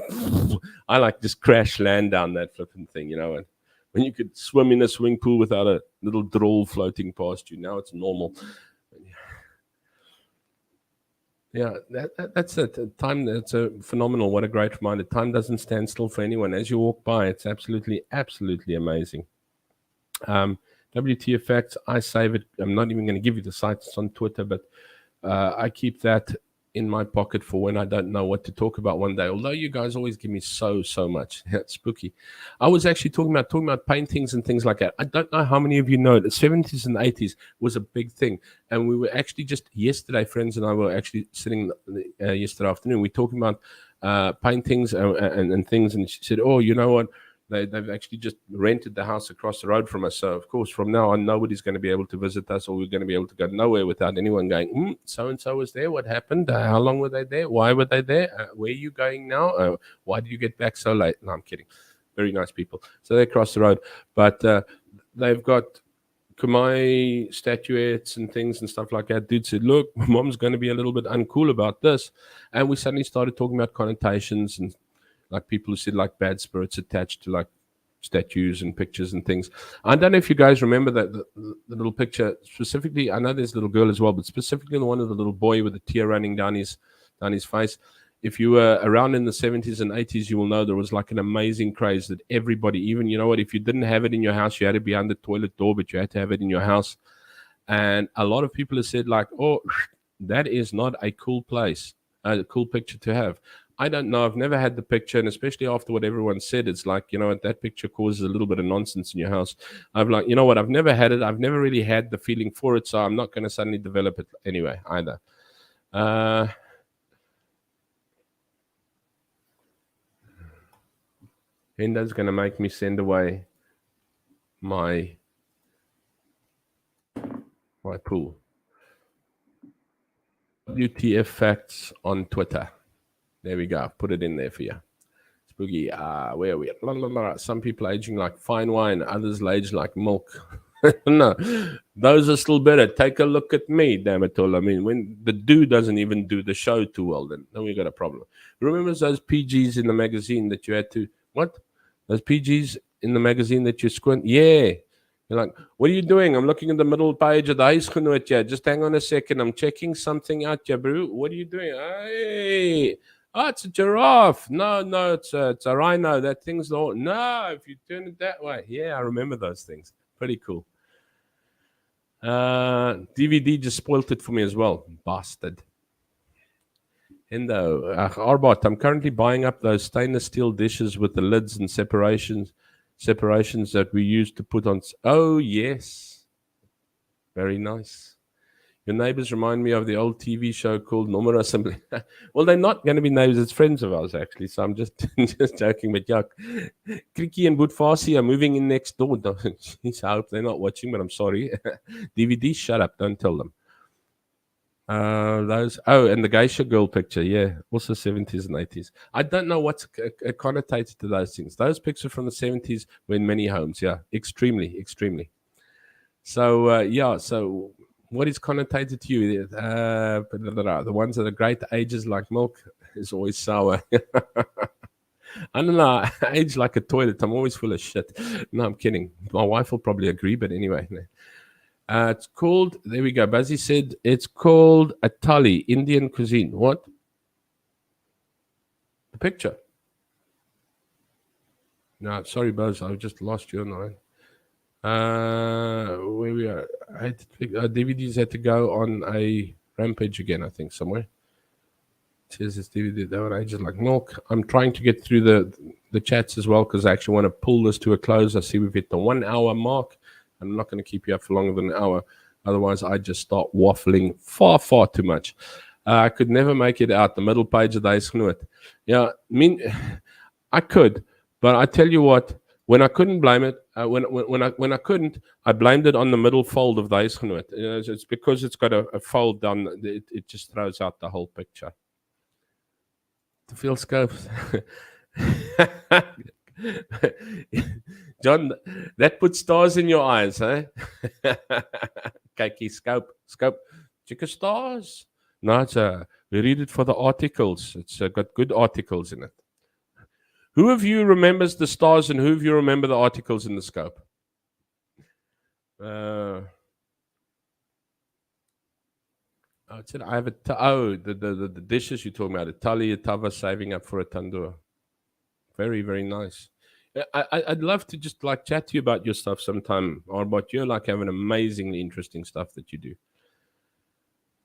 I like just crash land down that flipping thing, you know. And when you could swim in a swimming pool without a little drool floating past you, now it's normal. Yeah, that's it. Time, that's a phenomenal. What a great reminder. Time doesn't stand still for anyone. As you walk by, it's absolutely amazing. WTF Facts, I save it. I'm not even going to give you the sites. It's on Twitter, but I keep that in my pocket for when I don't know what to talk about one day. Although you guys always give me so much. It's spooky. I was actually talking about paintings and things like that. I don't know how many of you know the 70s and 80s was a big thing. And we were actually just yesterday, friends and I were actually sitting yesterday afternoon. We're talking about paintings and things. And she said, oh, you know what? They've actually just rented the house across the road from us. So, of course, from now on, nobody's going to be able to visit us, or we're going to be able to go nowhere without anyone going, so-and-so was there. What happened? How long were they there? Why were they there? Where are you going now? Why did you get back so late? No, I'm kidding. Very nice people. So they crossed the road. But they've got Kumai statuettes and things and stuff like that. Dude said, look, mom's going to be a little bit uncool about this. And we suddenly started talking about connotations and like people who said like bad spirits attached to like statues and pictures and things. I don't know if you guys remember that the little picture specifically. I know there's a little girl as well, but specifically the one of the little boy with a tear running down his face. If you were around in the 70s and 80s, you will know there was like an amazing craze that everybody, even, you know what, if you didn't have it in your house, you had to be behind the toilet door, but you had to have it in your house. And a lot of people have said like, oh, that is not a cool place, a cool picture to have. I don't know. I've never had the picture, and especially after what everyone said, it's like, you know, that picture causes a little bit of nonsense in your house. I'm like, you know what? I've never had it. I've never really had the feeling for it, so I'm not going to suddenly develop it anyway either. Henda's going to make me send away my pool. WTF Facts on Twitter. There we go. Put it in there for you. Spooky. Where are we? Some people aging like fine wine. Others age like milk. No, those are still better. Take a look at me, damn it all. I mean, when the dude doesn't even do the show too well, then we got a problem. Remember those PGs in the magazine that you had to, what? Those PGs in the magazine that you squint? Yeah. You're like, what are you doing? I'm looking at the middle page of the huisgenoot. Yeah, just hang on a second. I'm checking something out, yeah, bro. What are you doing? Hey. Oh, it's a giraffe. No, it's a rhino. That thing's no. If you turn it that way, yeah, I remember those things. Pretty cool. DVD just spoilt it for me as well. Bastard. Endo, Arbot, I'm currently buying up those stainless steel dishes with the lids and separations that we used to put on. Oh, yes. Very nice. Your neighbors remind me of the old TV show called Normal Assembly. Well, they're not going to be neighbors. It's friends of ours, actually. So I'm just just joking. But yeah, Kriki and Boetfasi are moving in next door. Jeez, I hope they're not watching, but I'm sorry. DVD, shut up. Don't tell them. And the geisha girl picture, yeah, also 70s and 80s. I don't know what's connotated to those things. Those pictures from the 70s were in many homes, yeah, extremely. So what is connotated to you? The ones that are great ages like milk is always sour. I don't know. I age like a toilet. I'm always full of shit. No, I'm kidding. My wife will probably agree, but anyway. It's called, there we go. Buzzy said it's called a thali, Indian cuisine. What? The picture. No, sorry, Buzz. I just lost you on the line. Where we are. DVDs had to go on a rampage again, I think, somewhere. It says this DVD, they were ages like milk. I'm trying to get through the chats as well because I actually want to pull this to a close. I see we've hit the 1 hour mark. I'm not going to keep you up for longer than an hour. Otherwise, I just start waffling far too much. I could never make it out the middle page of the Huisgenoot. Yeah, I could, but I tell you what, when I couldn't blame it, when I couldn't, I blamed it on the middle fold of the Huisgenoot. It's because it's got a fold down. It just throws out the whole picture. To feel scopes. John, that puts stars in your eyes, eh? Kiki, scope. Chicken stars. No, we read it for the articles. It's got good articles in it. Who of you remembers the stars and who of you remember the articles in the scope? I have the dishes you're talking about. A thali, a tava, saving up for a tandoor. Very nice. I'd love to just like chat to you about your stuff sometime, or about you like having amazingly interesting stuff that you do.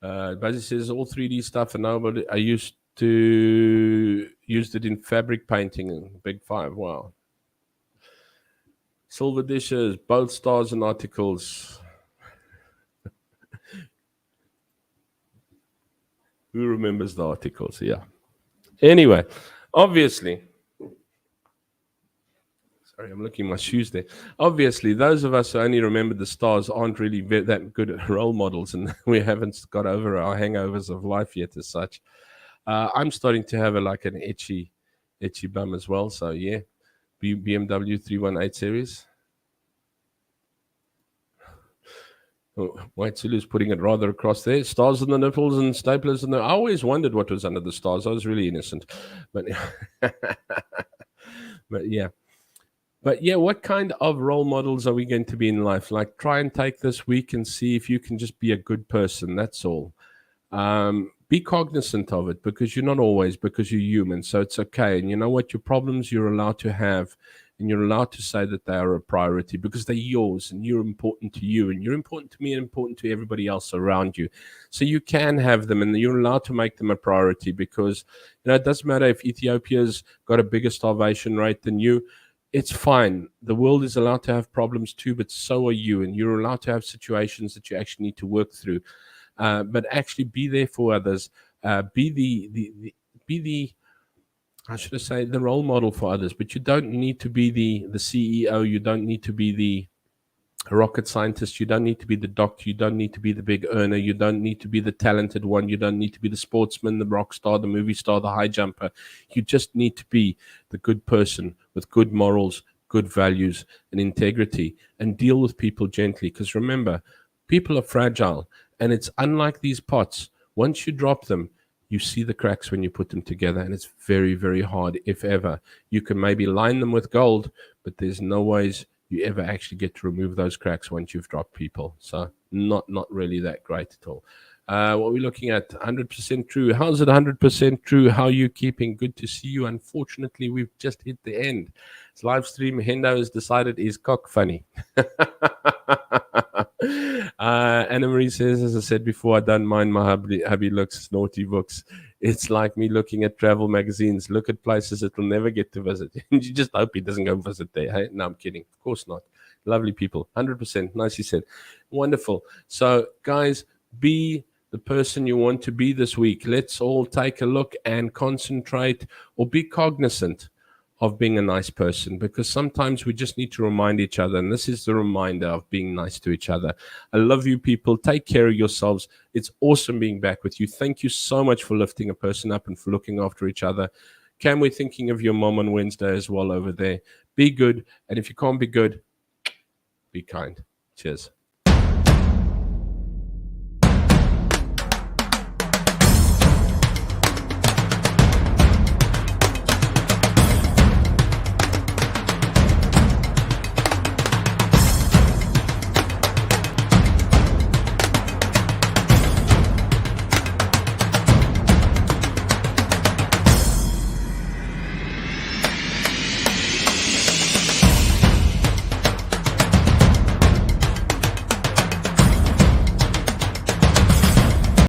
Buzzy says all 3D stuff, and now, but I used it in fabric painting. Big five, wow. Silver dishes, both stars and articles. Who remembers the articles? Yeah. Anyway, obviously. Sorry, I'm looking at my shoes there. Obviously, those of us who only remember the stars aren't really that good role models, and we haven't got over our hangovers of life yet as such. I'm starting to have an itchy bum as well. So, yeah, BMW 318 series. White Zulu's putting it rather across there. Stars on the nipples and staplers. I always wondered what was under the stars. I was really innocent. But, but yeah. But yeah, what kind of role models are we going to be in life? Like, try and take this week and see if you can just be a good person. That's all. Be cognizant of it because you're not always, because you're human. So it's okay. And you know what? Your problems you're allowed to have, and you're allowed to say that they are a priority because they're yours and you're important to you and you're important to me and important to everybody else around you. So you can have them and you're allowed to make them a priority because, it doesn't matter if Ethiopia's got a bigger starvation rate than you. It's fine. The world is allowed to have problems too, but so are you. And you're allowed to have situations that you actually need to work through. But actually be there for others. Be the I should say the role model for others. But you don't need to be the CEO. You don't need to be the rocket scientist. You don't need to be the doctor. You don't need to be the big earner. You don't need to be the talented one. You don't need to be the sportsman, the rock star, the movie star, the high jumper. You just need to be the good person with good morals, good values, and integrity, and deal with people gently. Because remember, people are fragile, and it's unlike these pots. Once you drop them, you see the cracks when you put them together, and it's very hard, if ever. You can maybe line them with gold, but there's no ways you ever actually get to remove those cracks once you've dropped people. So not really that great at all. What we're looking at, 100% true. How's it 100% true? How are you keeping? Good to see you. Unfortunately, we've just hit the end. It's live stream. Hendo has decided is cock funny. Anna Marie says, as I said before, I don't mind my hubby looks naughty books. It's like me looking at travel magazines. Look at places that will never get to visit. And you just hope he doesn't go visit there. Hey? No, I'm kidding. Of course not. Lovely people. 100%. Nicely said. Wonderful. So, guys, be the person you want to be this week. Let's all take a look and concentrate or be cognizant of being a nice person, because sometimes we just need to remind each other, and this is the reminder of being nice to each other. I love you people. Take care of yourselves. It's awesome being back with you. Thank you so much for lifting a person up and for looking after each other. Cam, we're thinking of your mom on Wednesday as well over there. Be good, and if you can't be good, be kind. Cheers.